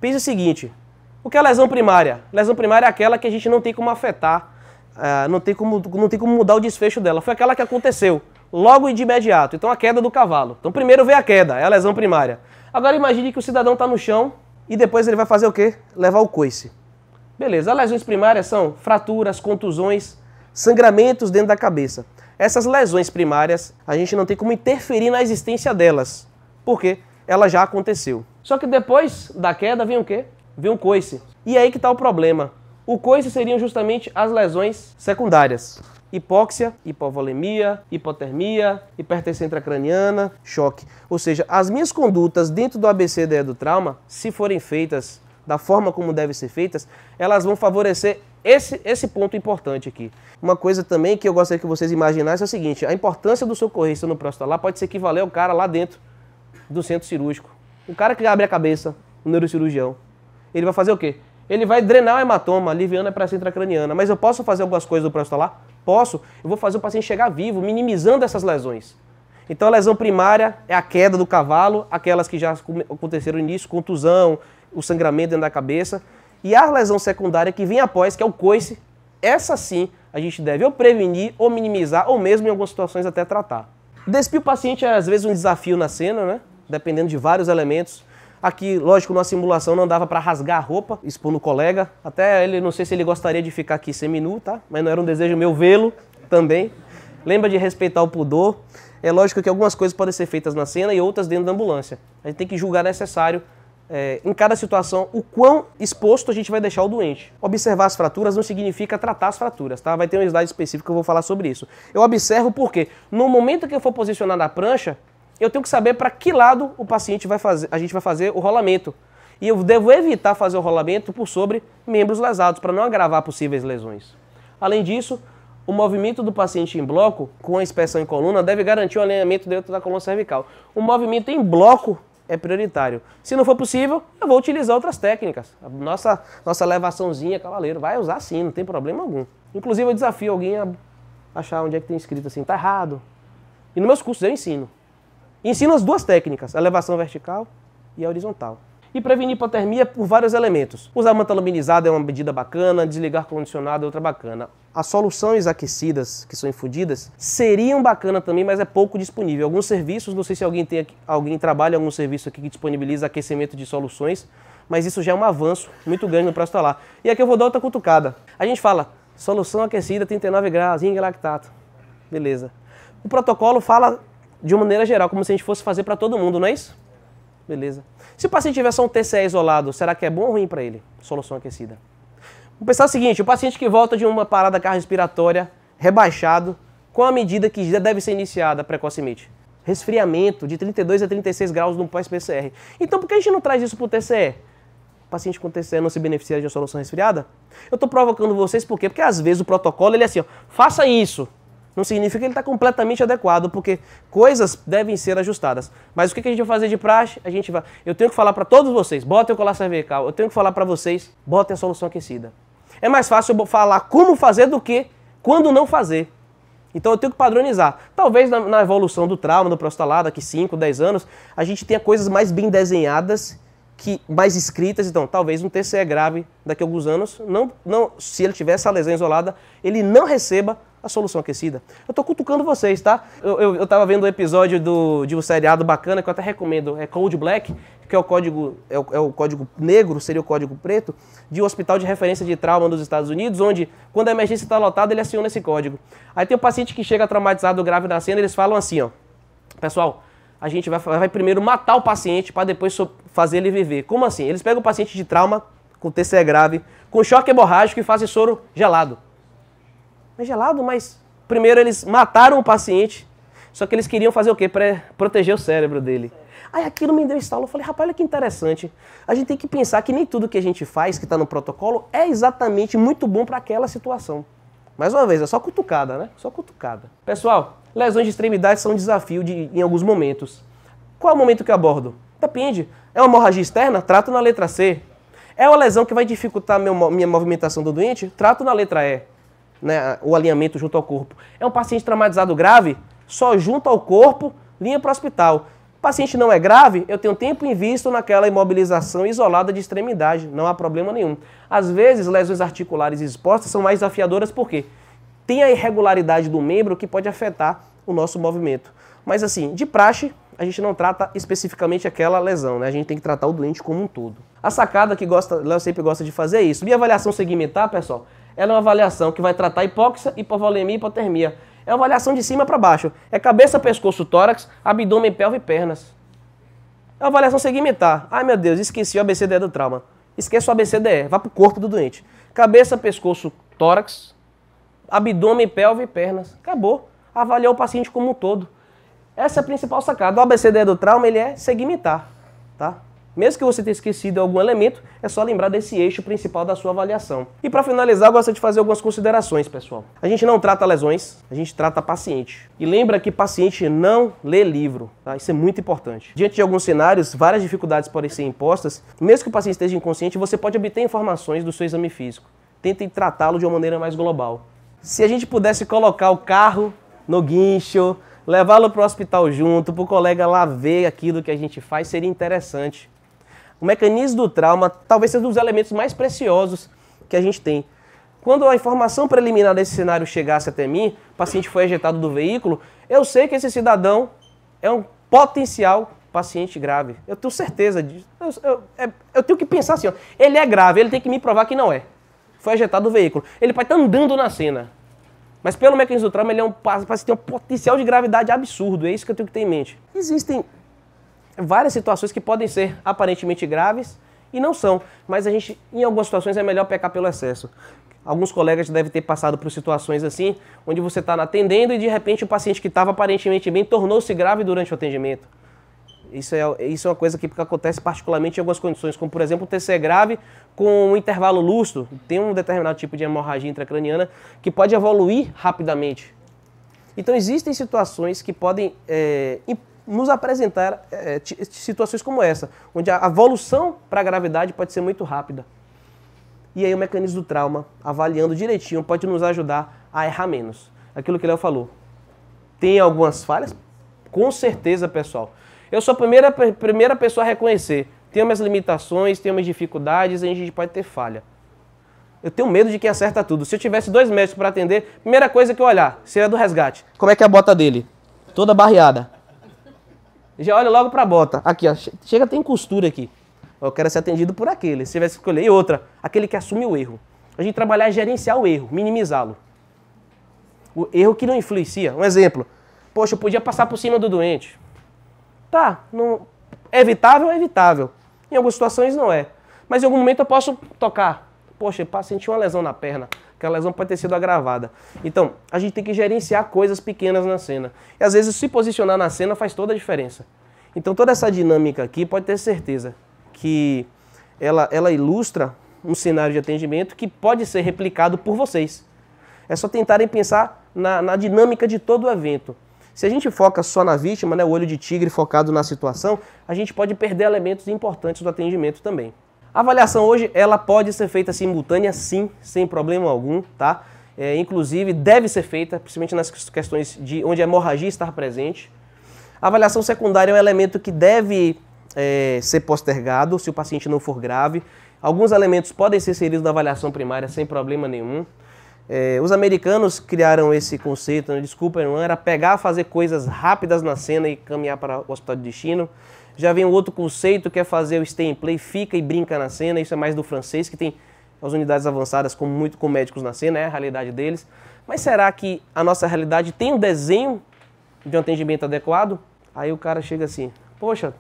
pense o seguinte: o que é lesão primária? Lesão primária é aquela que a gente não tem como afetar, não tem como mudar o desfecho dela. Foi aquela que aconteceu logo e de imediato. Então a queda do cavalo. Então primeiro vem a queda, é a lesão primária. Agora imagine que o cidadão está no chão e depois ele vai fazer o quê? Levar o coice. Beleza, as lesões primárias são fraturas, contusões, sangramentos dentro da cabeça. Essas lesões primárias, a gente não tem como interferir na existência delas. Por quê? Ela já aconteceu. Só que depois da queda vem o quê? Vem um coice. E aí que está o problema. O coice seriam justamente as lesões secundárias. Hipóxia, hipovolemia, hipotermia, hipertensão intracraniana, choque. Ou seja, as minhas condutas dentro do ABCDE do trauma, se forem feitas da forma como devem ser feitas, elas vão favorecer esse ponto importante aqui. Uma coisa também que eu gostaria que vocês imaginassem é o seguinte: a importância do socorrista no pré-hospitalar pode se equivaler ao cara lá dentro do centro cirúrgico. O cara que abre a cabeça, o neurocirurgião, ele vai fazer o quê? Ele vai drenar o hematoma, aliviando a pressão intracraniana. Mas eu posso fazer algumas coisas do pré-hospitalar? Posso. Eu vou fazer o paciente chegar vivo, minimizando essas lesões. Então a lesão primária é a queda do cavalo, aquelas que já aconteceram no início, contusão, o sangramento dentro da cabeça. E a lesão secundária que vem após, que é o coice, essa sim a gente deve ou prevenir, ou minimizar, ou mesmo em algumas situações até tratar. Despir o paciente é às vezes um desafio na cena, né? Dependendo de vários elementos. Aqui, lógico, numa simulação não dava para rasgar a roupa, expor no colega. Até ele, não sei se ele gostaria de ficar aqui seminu, tá? Mas não era um desejo meu vê-lo também. Lembra de respeitar o pudor. É lógico que algumas coisas podem ser feitas na cena e outras dentro da ambulância. A gente tem que julgar necessário em cada situação, o quão exposto a gente vai deixar o doente. Observar as fraturas não significa tratar as fraturas, tá? Vai ter um slide específico que eu vou falar sobre isso. Eu observo porque, no momento que eu for posicionar na prancha, eu tenho que saber para que lado o paciente vai fazer, a gente vai fazer o rolamento. E eu devo evitar fazer o rolamento por sobre membros lesados, para não agravar possíveis lesões. Além disso, o movimento do paciente em bloco, com a inspersão em coluna, deve garantir o alinhamento dentro da coluna cervical. O movimento em bloco é prioritário. Se não for possível, eu vou utilizar outras técnicas. A nossa elevaçãozinha, cavaleiro, vai usar sim, não tem problema algum. Inclusive, eu desafio alguém a achar onde é que tem escrito assim, tá errado. E nos meus cursos eu ensino. Ensino as duas técnicas, a elevação vertical e a horizontal. E prevenir hipotermia por vários elementos. Usar manta luminizada é uma medida bacana, desligar ar-condicionado é outra bacana. As soluções aquecidas, que são infundidas, seriam bacana também, mas é pouco disponível. Alguns serviços, não sei se alguém trabalha em algum serviço aqui que disponibiliza aquecimento de soluções, mas isso já é um avanço muito grande no próximo talar. E aqui eu vou dar outra cutucada. A gente fala, solução aquecida, 39 graus, zinc lactato. Beleza. O protocolo fala de uma maneira geral, como se a gente fosse fazer para todo mundo, não é isso? Beleza. Se o paciente tiver só um TCE isolado, será que é bom ou ruim para ele? Solução aquecida. Vamos pensar o seguinte, o paciente que volta de uma parada cardiorrespiratória rebaixado, qual a medida que já deve ser iniciada precocemente? Resfriamento de 32 a 36 graus no pós-PCR. Então por que a gente não traz isso para o TCE? O paciente com TCE não se beneficia de uma solução resfriada? Eu estou provocando vocês por quê? Porque às vezes o protocolo ele é assim, ó, faça isso. Não significa que ele está completamente adequado, porque coisas devem ser ajustadas. Mas o que a gente vai fazer de praxe? Eu tenho que falar para todos vocês, botem o colar cervical. Eu tenho que falar para vocês, botem a solução aquecida. É mais fácil eu falar como fazer do que quando não fazer. Então eu tenho que padronizar. Talvez na evolução do trauma, do prostalar, daqui 5, 10 anos, a gente tenha coisas mais bem desenhadas, mais escritas. Então, talvez um TCE grave daqui a alguns anos, se ele tiver essa lesão isolada, ele não receba a solução aquecida. Eu tô cutucando vocês, tá? Eu tava vendo um episódio de um seriado bacana que eu até recomendo, é Code Black, que é o código, é o código negro, seria o código preto, de um hospital de referência de trauma nos Estados Unidos, onde, quando a emergência está lotada, ele aciona esse código. Aí tem um paciente que chega traumatizado grave na cena, eles falam assim, ó, pessoal, a gente vai primeiro matar o paciente para depois fazer ele viver. Como assim? Eles pegam o paciente de trauma, com TCE grave, com choque hemorrágico e fazem soro gelado. Mas gelado, mas primeiro eles mataram o paciente, só que eles queriam fazer o quê? Proteger o cérebro dele. Aí aquilo me deu estalo, eu falei, rapaz, olha que interessante. A gente tem que pensar que nem tudo que a gente faz, que está no protocolo, é exatamente muito bom para aquela situação. Mais uma vez, é só cutucada, né? Só cutucada. Pessoal, lesões de extremidade são um desafio em alguns momentos. Qual é o momento que eu abordo? Depende. É uma hemorragia externa? Trato na letra C. É uma lesão que vai dificultar minha movimentação do doente? Trato na letra E. Né, o alinhamento junto ao corpo. É um paciente traumatizado grave? Só junto ao corpo, linha para o hospital. O paciente não é grave? Eu tenho tempo invisto naquela imobilização isolada de extremidade. Não há problema nenhum. Às vezes, lesões articulares expostas são mais desafiadoras porque tem a irregularidade do membro que pode afetar o nosso movimento. Mas assim, de praxe, a gente não trata especificamente aquela lesão, né? A gente tem que tratar o doente como um todo. A sacada que Léo sempre gosta de fazer é isso. Minha avaliação segmentar, pessoal, ela é uma avaliação que vai tratar hipóxia, hipovolemia e hipotermia. É uma avaliação de cima para baixo. É cabeça, pescoço, tórax, abdômen, pelve e pernas. É uma avaliação segmentar. Ai meu Deus, esqueci o ABCDE do trauma. Esqueça o ABCDE, vá para o corpo do doente. Cabeça, pescoço, tórax, abdômen, pelve e pernas. Acabou. Avaliar o paciente como um todo. Essa é a principal sacada. O ABCDE do trauma ele é segmentar, tá? Mesmo que você tenha esquecido algum elemento, é só lembrar desse eixo principal da sua avaliação. E para finalizar, eu gosto de fazer algumas considerações, pessoal. A gente não trata lesões, a gente trata paciente. E lembra que paciente não lê livro, tá? Isso é muito importante. Diante de alguns cenários, várias dificuldades podem ser impostas. Mesmo que o paciente esteja inconsciente, você pode obter informações do seu exame físico. Tentem tratá-lo de uma maneira mais global. Se a gente pudesse colocar o carro no guincho, levá-lo para o hospital junto, para o colega lá ver aquilo que a gente faz, seria interessante. O mecanismo do trauma talvez seja um dos elementos mais preciosos que a gente tem. Quando a informação preliminar desse cenário chegasse até mim, o paciente foi ejetado do veículo, eu sei que esse cidadão é um potencial paciente grave. Eu tenho certeza disso. Eu tenho que pensar assim, ó, ele é grave, ele tem que me provar que não é. Foi ejetado do veículo. Ele pode estar andando na cena. Mas pelo mecanismo do trauma, ele é parece ter um potencial de gravidade absurdo. É isso que eu tenho que ter em mente. Existem várias situações que podem ser aparentemente graves e não são, mas a gente, em algumas situações, é melhor pecar pelo excesso. Alguns colegas devem ter passado por situações assim, onde você está atendendo e de repente o paciente que estava aparentemente bem tornou-se grave durante o atendimento. Isso é uma coisa que acontece particularmente em algumas condições, como por exemplo o TCE grave com um intervalo lustro. Tem um determinado tipo de hemorragia intracraniana que pode evoluir rapidamente. Então existem situações que podem nos apresentar situações como essa, onde a evolução para a gravidade pode ser muito rápida. E aí o mecanismo do trauma, avaliando direitinho, pode nos ajudar a errar menos. Aquilo que o Léo falou. Tem algumas falhas? Com certeza, pessoal. Eu sou a primeira pessoa a reconhecer. Tenho minhas limitações, tenho minhas dificuldades, a gente pode ter falha. Eu tenho medo de quem acerta tudo. Se eu tivesse 2 médicos para atender, primeira coisa que eu olhar, seria do resgate. Como é que é a bota dele? Toda barreada. Já olha logo para a bota. Aqui, ó, chega, tem costura aqui. Eu quero ser atendido por aquele. Se tivesse que escolher. E outra, aquele que assume o erro. A gente trabalhar é gerenciar o erro, minimizá-lo. O erro que não influencia. Um exemplo. Poxa, eu podia passar por cima do doente. Tá, não, é evitável? É evitável. Em algumas situações não é. Mas em algum momento eu posso tocar. Poxa, o paciente tinha uma lesão na perna. Aquela lesão pode ter sido agravada. Então, a gente tem que gerenciar coisas pequenas na cena. E às vezes se posicionar na cena faz toda a diferença. Então toda essa dinâmica aqui pode ter certeza que ela ilustra um cenário de atendimento que pode ser replicado por vocês. É só tentarem pensar na dinâmica de todo o evento. Se a gente foca só na vítima, né, o olho de tigre focado na situação, a gente pode perder elementos importantes do atendimento também. A avaliação hoje, ela pode ser feita simultânea, sim, sem problema algum, tá? Inclusive, deve ser feita, principalmente nas questões de onde a hemorragia está presente. A avaliação secundária é um elemento que deve ser postergado se o paciente não for grave. Alguns elementos podem ser inseridos na avaliação primária sem problema nenhum. Os americanos criaram esse conceito, né? Desculpa, não era pegar, fazer coisas rápidas na cena e caminhar para o hospital de destino. Já vem um outro conceito que é fazer o stay and play, fica e brinca na cena. Isso é mais do francês, que tem as unidades avançadas com médicos na cena, é a realidade deles. Mas será que a nossa realidade tem um desenho de um atendimento adequado? Aí o cara chega assim, poxa,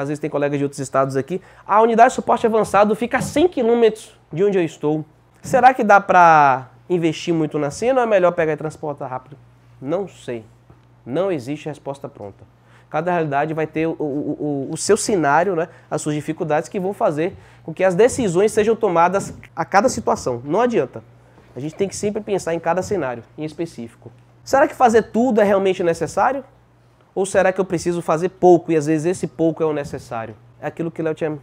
às vezes tem colegas de outros estados aqui, a unidade de suporte avançado fica a 100 km de onde eu estou. Será que dá para investir muito na cena ou é melhor pegar e transportar rápido? Não sei. Não existe resposta pronta. Cada realidade vai ter o seu cenário, né, as suas dificuldades que vão fazer com que as decisões sejam tomadas a cada situação. Não adianta. A gente tem que sempre pensar em cada cenário em específico. Será que fazer tudo é realmente necessário? Ou será que eu preciso fazer pouco e às vezes esse pouco é o necessário? É aquilo que o Léo tinha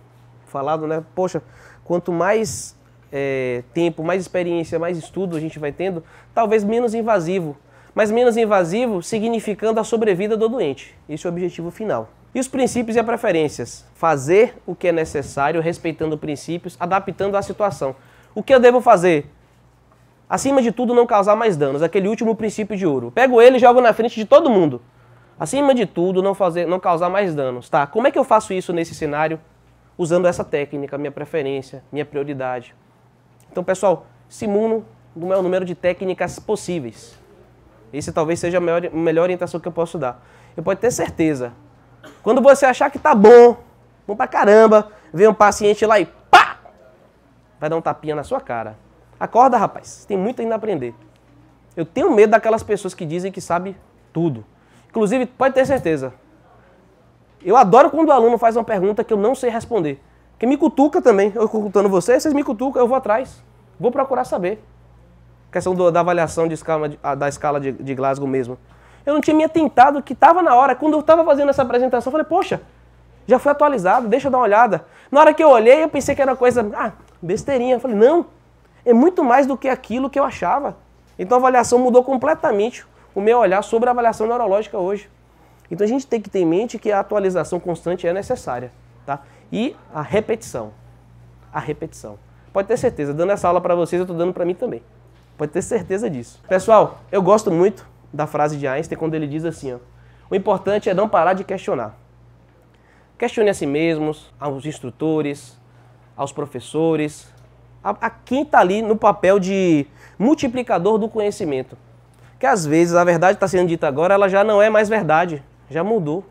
falado, né? Poxa, quanto mais tempo, mais experiência, mais estudo a gente vai tendo, talvez menos invasivo. Mas menos invasivo significando a sobrevida do doente. Esse é o objetivo final. E os princípios e as preferências? Fazer o que é necessário, respeitando princípios, adaptando à situação. O que eu devo fazer? Acima de tudo, não causar mais danos. Aquele último princípio de ouro. Pego ele e jogo na frente de todo mundo. Acima de tudo, não causar mais danos. Tá? Como é que eu faço isso nesse cenário? Usando essa técnica, minha preferência, minha prioridade. Então, pessoal, simulo o maior número de técnicas possíveis. Esse talvez seja a melhor orientação que eu posso dar. Eu pode ter certeza. Quando você achar que tá bom pra caramba, vem um paciente lá e pá! Vai dar um tapinha na sua cara. Acorda, rapaz. Tem muito ainda a aprender. Eu tenho medo daquelas pessoas que dizem que sabe tudo. Inclusive, pode ter certeza. Eu adoro quando o aluno faz uma pergunta que eu não sei responder. Que me cutuca também. Eu cutucando vocês me cutucam, eu vou atrás. Vou procurar saber. Questão da avaliação da escala de Glasgow mesmo. Eu não tinha me atentado que estava na hora. Quando eu estava fazendo essa apresentação, eu falei, poxa, já foi atualizado, deixa eu dar uma olhada. Na hora que eu olhei, eu pensei que era coisa, besteirinha. Eu falei, não, é muito mais do que aquilo que eu achava. Então a avaliação mudou completamente o meu olhar sobre a avaliação neurológica hoje. Então a gente tem que ter em mente que a atualização constante é necessária. Tá? E a repetição. A repetição. Pode ter certeza, dando essa aula para vocês, eu estou dando para mim também. Pode ter certeza disso. Pessoal, eu gosto muito da frase de Einstein quando ele diz assim, ó, o importante é não parar de questionar. Questione a si mesmos, aos instrutores, aos professores, a quem está ali no papel de multiplicador do conhecimento. Que às vezes a verdade está sendo dita agora, ela já não é mais verdade, já mudou.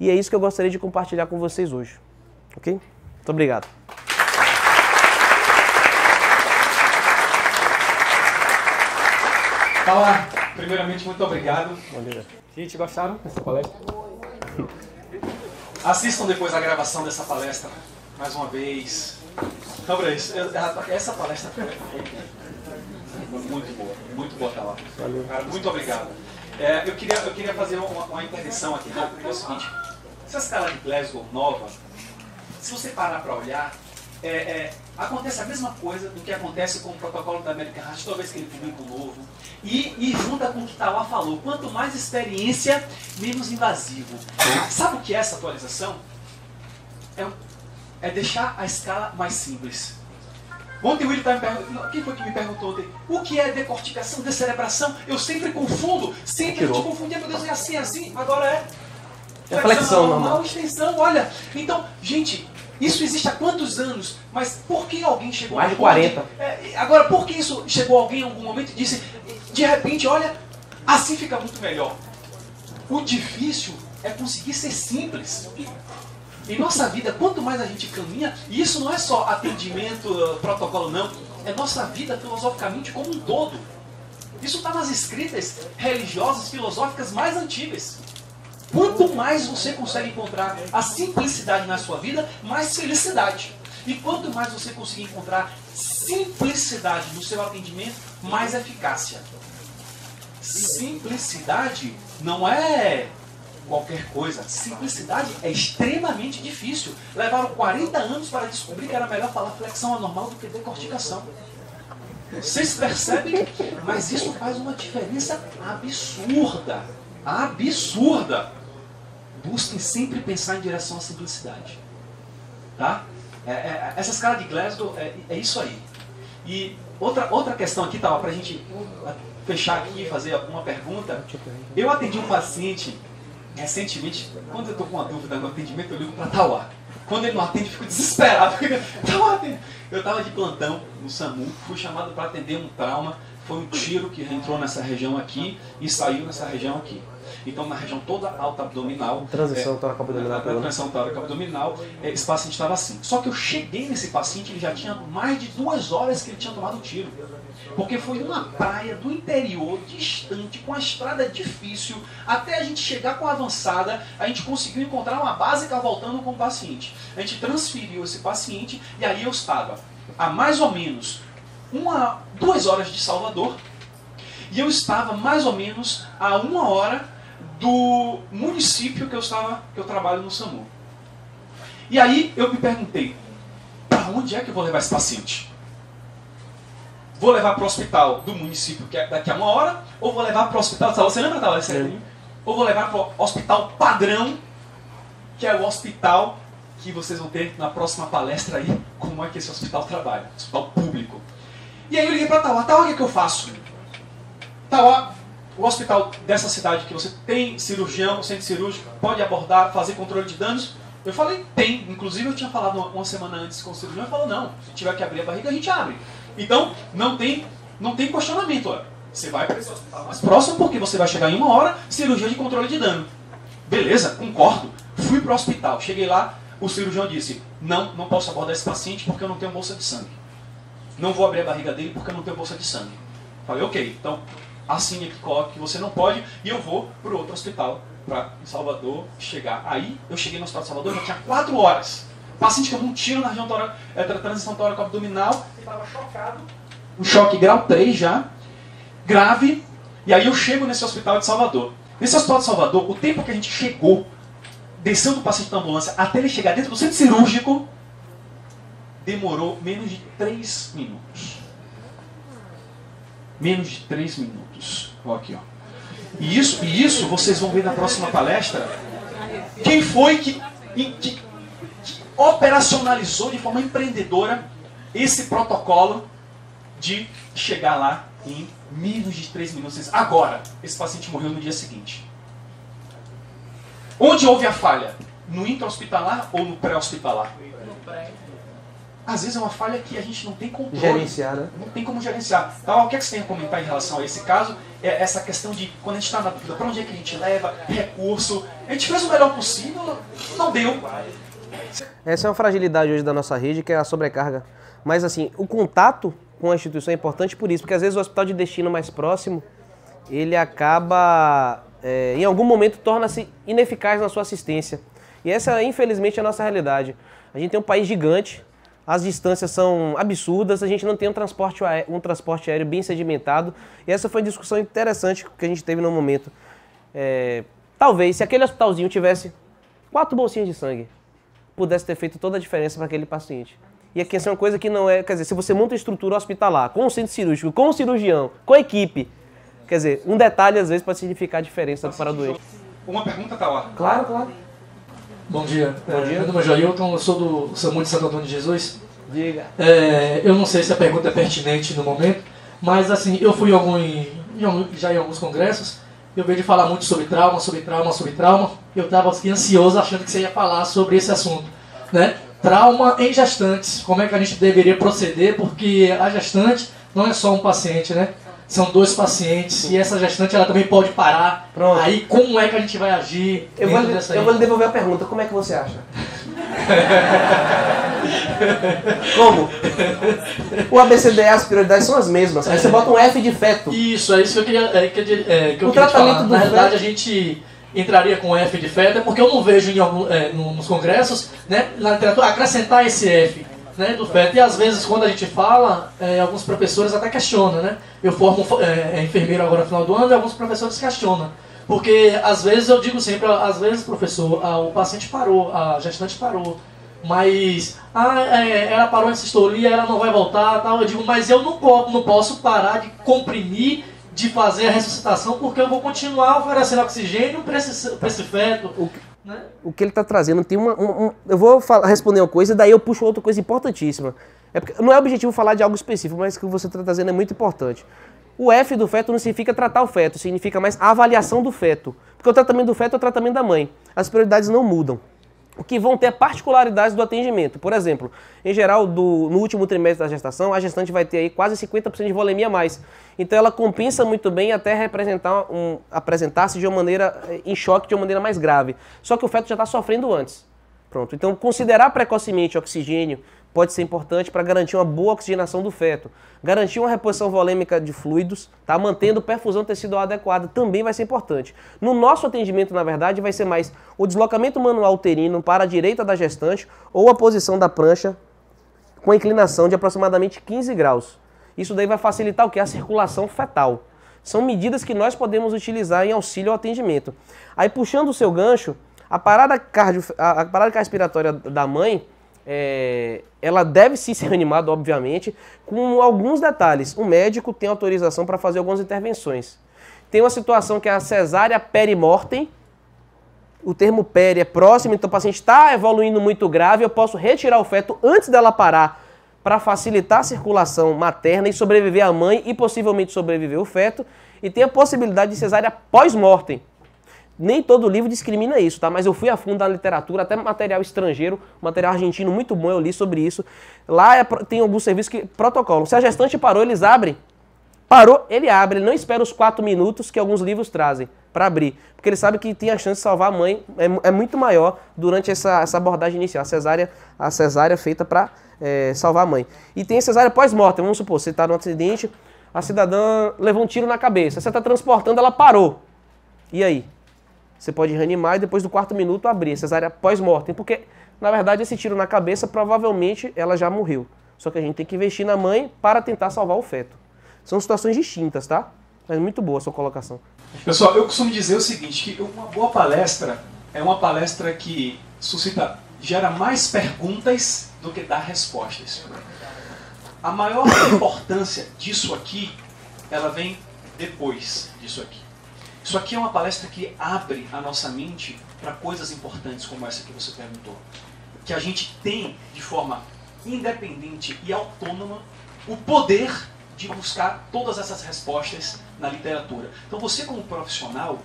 E é isso que eu gostaria de compartilhar com vocês hoje. Ok? Muito obrigado. Fala, primeiramente, muito obrigado. Valeu. Gente, gostaram dessa palestra? Assistam depois a gravação dessa palestra, mais uma vez. Então, essa palestra foi muito boa, tá lá. Valeu. Cara, muito obrigado. Eu queria fazer uma intervenção aqui rápida, que é o seguinte. Essa escala de Glasgow nova, se você parar para olhar, acontece a mesma coisa do que acontece com o protocolo da American Heart toda vez que ele publica um novo. E junta com o que Tauá falou, quanto mais experiência, menos invasivo. Sabe o que é essa atualização? É deixar a escala mais simples. Ontem o Willi estava me perguntando, quem foi que me perguntou ontem? O que é decorticação, descerebração? Eu sempre confundo, sempre te confundia, meu Deus, é assim, agora é flexão normal. Extensão, olha. Então, gente, isso existe há quantos anos? Mas por que alguém chegou mais de 40. Agora, por que isso chegou alguém em algum momento e disse, de repente, olha, assim fica muito melhor. O difícil é conseguir ser simples. Em nossa vida, quanto mais a gente caminha, e isso não é só atendimento, protocolo, não. É nossa vida filosoficamente como um todo. Isso está nas escritas religiosas, filosóficas mais antigas. Quanto mais você consegue encontrar a simplicidade na sua vida, mais felicidade. E quanto mais você conseguir encontrar simplicidade no seu atendimento, mais eficácia. Simplicidade não é qualquer coisa. Simplicidade é extremamente difícil. Levaram 40 anos para descobrir que era melhor falar flexão anormal do que decorticação. Vocês percebem? Mas isso faz uma diferença absurda. Absurda. Busquem sempre pensar em direção à simplicidade. Tá? Essa escala de Glasgow é isso aí. E outra questão aqui, para a gente fechar aqui e fazer alguma pergunta. Eu atendi um paciente recentemente, quando eu estou com uma dúvida no atendimento, eu ligo para Tauá. Quando ele não atende, eu fico desesperado. Eu estava de plantão no SAMU, fui chamado para atender um trauma. Foi um tiro que entrou nessa região aqui e saiu nessa região aqui. Então, na região toda alta abdominal, transição tóraco-abdominal, transição tóraco-abdominal, esse paciente estava assim. Só que eu cheguei nesse paciente, ele já tinha mais de 2 horas que ele tinha tomado o tiro. Porque foi numa praia do interior, distante, com a estrada difícil, até a gente chegar com a avançada, a gente conseguiu encontrar uma básica voltando com o paciente. A gente transferiu esse paciente e aí eu estava a mais ou menos 2 horas de Salvador e eu estava mais ou menos a 1 hora do município que eu trabalho no SAMU. E aí eu me perguntei, para onde é que eu vou levar esse paciente? Vou levar para o hospital do município, que é daqui a 1 hora, ou vou levar para o hospital, você lembra, Tala? Ou vou levar para o hospital padrão, que é o hospital que vocês vão ter na próxima palestra aí, como é que esse hospital trabalha, hospital público. E aí eu liguei para Tauá, Tauá, o que é que eu faço? Tauá, o hospital dessa cidade que você tem cirurgião, centro cirúrgico, pode abordar, fazer controle de danos? Eu falei, tem. Inclusive eu tinha falado uma semana antes com o cirurgião, ele falou, não, se tiver que abrir a barriga, a gente abre. Então, não tem questionamento. Olha. Você vai para esse hospital mais próximo, porque você vai chegar em 1 hora, cirurgia de controle de dano. Beleza, concordo. Fui para o hospital, cheguei lá, o cirurgião disse, não posso abordar esse paciente porque eu não tenho bolsa de sangue. Não vou abrir a barriga dele porque eu não tenho bolsa de sangue. Falei, ok, então assim aqui coloque que você não pode e eu vou para o outro hospital, para em Salvador, chegar. Aí eu cheguei no hospital de Salvador, já tinha 4 horas. O paciente tomou um tiro na região transição tóraco-abdominal, estava chocado, um choque grau 3 já, grave, e aí eu chego nesse hospital de Salvador. Nesse hospital de Salvador, o tempo que a gente chegou, descendo o paciente da ambulância, até ele chegar dentro do centro cirúrgico, demorou menos de 3 minutos. Menos de 3 minutos. Ó, aqui, ó. E isso vocês vão ver na próxima palestra. Quem foi que operacionalizou de forma empreendedora esse protocolo de chegar lá em menos de 3 minutos. Agora, esse paciente morreu no dia seguinte. Onde houve a falha? No intra-hospitalar ou no pré-hospitalar? às vezes é uma falha que a gente não tem controle. Gerenciar, né? Não tem como gerenciar. Então, o que é que você tem a comentar em relação a esse caso? É essa questão de, quando a gente está na dúvida, para onde é que a gente leva, recurso. A gente fez o melhor possível, não deu. Essa é uma fragilidade hoje da nossa rede, que é a sobrecarga. Mas assim, o contato com a instituição é importante por isso, porque às vezes o hospital de destino mais próximo, ele acaba, em algum momento, torna-se ineficaz na sua assistência. E essa, infelizmente, é a nossa realidade. A gente tem um país gigante, as distâncias são absurdas, a gente não tem um transporte aéreo bem sedimentado. E essa foi uma discussão interessante que a gente teve no momento. Talvez, se aquele hospitalzinho tivesse 4 bolsinhas de sangue, pudesse ter feito toda a diferença para aquele paciente. E aqui essa é uma coisa que não é... Quer dizer, se você monta uma estrutura hospitalar, com o centro cirúrgico, com o cirurgião, com a equipe, quer dizer, um detalhe às vezes pode significar a diferença para o doente. Uma pergunta, tá lá. Claro, claro. Bom dia. Bom dia. Meu nome é Jailton, eu sou do SAMU de Santo Antônio de Jesus. Diga. Eu não sei se a pergunta é pertinente no momento, mas assim, eu fui já em alguns congressos, eu vejo falar muito sobre trauma. Eu estava assim, ansioso achando que você ia falar sobre esse assunto, né? Trauma em gestantes, como é que a gente deveria proceder, porque a gestante não é só um paciente, né? São 2 pacientes e essa gestante ela também pode parar. Pronto. Aí como é que a gente vai agir? Eu vou lhe devolver a pergunta, como é que você acha? Como? O ABCDE, as prioridades são as mesmas. Aí você bota um F de feto. Isso, é isso que eu queria, que eu O queria te tratamento falar. do Na realidade, feto- a gente entraria com F de feto, é porque eu não vejo nos congressos, né, na literatura, acrescentar esse F, né, do feto. E às vezes, quando a gente fala, alguns professores até questionam, né? Eu formo enfermeiro agora no final do ano e alguns professores questionam. Porque às vezes eu digo sempre, às vezes, professor, o paciente parou, a gestante parou. Mas ela parou em sistolia, ela não vai voltar, tal. Eu digo, mas eu não posso parar de comprimir, de fazer a ressuscitação, porque eu vou continuar oferecendo oxigênio para esse feto. Né? O que ele está trazendo tem eu vou responder uma coisa e daí eu puxo outra coisa importantíssima. Porque não é objetivo falar de algo específico, mas o que você está trazendo é muito importante. O F do feto não significa tratar o feto, significa mais a avaliação do feto. Porque o tratamento do feto é o tratamento da mãe. As prioridades não mudam. O que vão ter particularidades do atendimento. Por exemplo, em geral, no último trimestre da gestação, a gestante vai ter aí quase 50% de volemia a mais. Então ela compensa muito bem até apresentar-se de uma maneira em choque, de uma maneira mais grave. Só que o feto já está sofrendo antes. Pronto. Então considerar precocemente o oxigênio pode ser importante para garantir uma boa oxigenação do feto. Garantir uma reposição volêmica de fluidos, tá? Mantendo perfusão tecidual adequada, também vai ser importante. No nosso atendimento, na verdade, vai ser mais o deslocamento manual uterino para a direita da gestante ou a posição da prancha com a inclinação de aproximadamente 15 graus. Isso daí vai facilitar o quê? A circulação fetal. São medidas que nós podemos utilizar em auxílio ao atendimento. Aí, puxando o seu gancho, a parada respiratória da mãe, ela deve sim ser animada, obviamente, com alguns detalhes. O médico tem autorização para fazer algumas intervenções. Tem uma situação que é a cesárea perimortem. O termo peri é próximo, então o paciente está evoluindo muito grave, eu posso retirar o feto antes dela parar para facilitar a circulação materna e sobreviver a mãe e possivelmente sobreviver o feto. E tem a possibilidade de cesárea pós-mortem. Nem todo livro discrimina isso, tá? Mas eu fui a fundo na literatura, até material estrangeiro, material argentino muito bom, eu li sobre isso. Lá tem alguns serviços que protocolam. Se a gestante parou, eles abrem. Parou, ele abre. Ele não espera os 4 minutos que alguns livros trazem para abrir. Porque ele sabe que tem a chance de salvar a mãe, é muito maior durante essa abordagem inicial. A cesárea feita para salvar a mãe. E tem a cesárea pós-mortem. Vamos supor, você está no acidente, a cidadã levou um tiro na cabeça. Você está transportando, ela parou. E aí? Você pode reanimar e depois do 4º minuto abrir, cesárea pós-mortem, porque, na verdade, esse tiro na cabeça, provavelmente, ela já morreu. Só que a gente tem que investir na mãe para tentar salvar o feto. São situações distintas, tá? Mas muito boa a sua colocação. Pessoal, eu costumo dizer o seguinte, que uma boa palestra é uma palestra que gera mais perguntas do que dá respostas. A maior importância disso aqui, ela vem depois disso aqui. Isso aqui é uma palestra que abre a nossa mente para coisas importantes como essa que você perguntou. Que a gente tem, de forma independente e autônoma, o poder de buscar todas essas respostas na literatura. Então você, como profissional,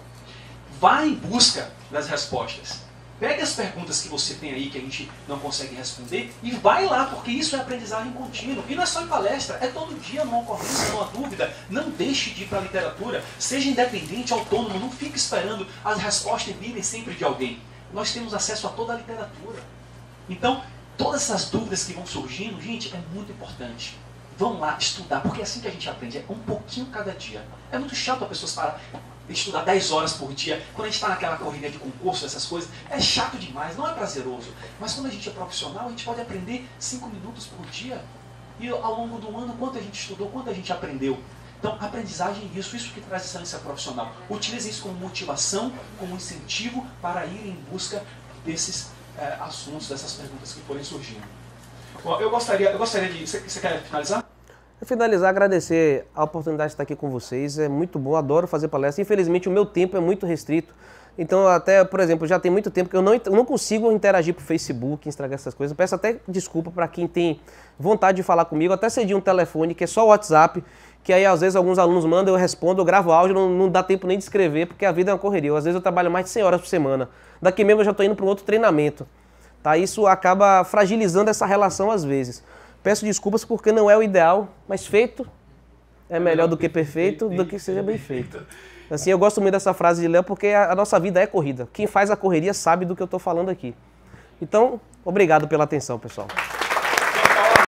vá em busca das respostas. Pegue as perguntas que você tem aí que a gente não consegue responder e vai lá, porque isso é aprendizagem contínua. E não é só em palestra, é todo dia, numa ocorrência, numa dúvida. Não deixe de ir para a literatura. Seja independente, autônomo, não fique esperando as respostas virem sempre de alguém. Nós temos acesso a toda a literatura. Então, todas essas dúvidas que vão surgindo, gente, é muito importante. Vão lá estudar, porque é assim que a gente aprende, é um pouquinho cada dia. É muito chato a pessoa parar de estudar 10 horas por dia. Quando a gente está naquela corrida de concurso, essas coisas, é chato demais, não é prazeroso. Mas quando a gente é profissional, a gente pode aprender 5 minutos por dia. E ao longo do ano, quanto a gente estudou, quanto a gente aprendeu. Então, aprendizagem é isso que traz excelência profissional. Utilize isso como motivação, como incentivo para ir em busca desses assuntos, dessas perguntas que forem surgindo. Bom, eu gostaria de... Você quer finalizar? Para finalizar, agradecer a oportunidade de estar aqui com vocês. É muito bom, adoro fazer palestra. Infelizmente, o meu tempo é muito restrito. Então, até, por exemplo, já tem muito tempo que eu não consigo interagir por Facebook, Instagram, essas coisas. Peço até desculpa para quem tem vontade de falar comigo. Até cedi um telefone, que é só o WhatsApp, que aí às vezes alguns alunos mandam, eu respondo, eu gravo áudio, não dá tempo nem de escrever, porque a vida é uma correria. Às vezes eu trabalho mais de 100 horas por semana. Daqui mesmo eu já estou indo para um outro treinamento. Tá? Isso acaba fragilizando essa relação às vezes. Peço desculpas porque não é o ideal, mas feito é melhor do que perfeito, do que seja bem feito. Assim, eu gosto muito dessa frase de Léo porque a nossa vida é corrida. Quem faz a correria sabe do que eu estou falando aqui. Então, obrigado pela atenção, pessoal.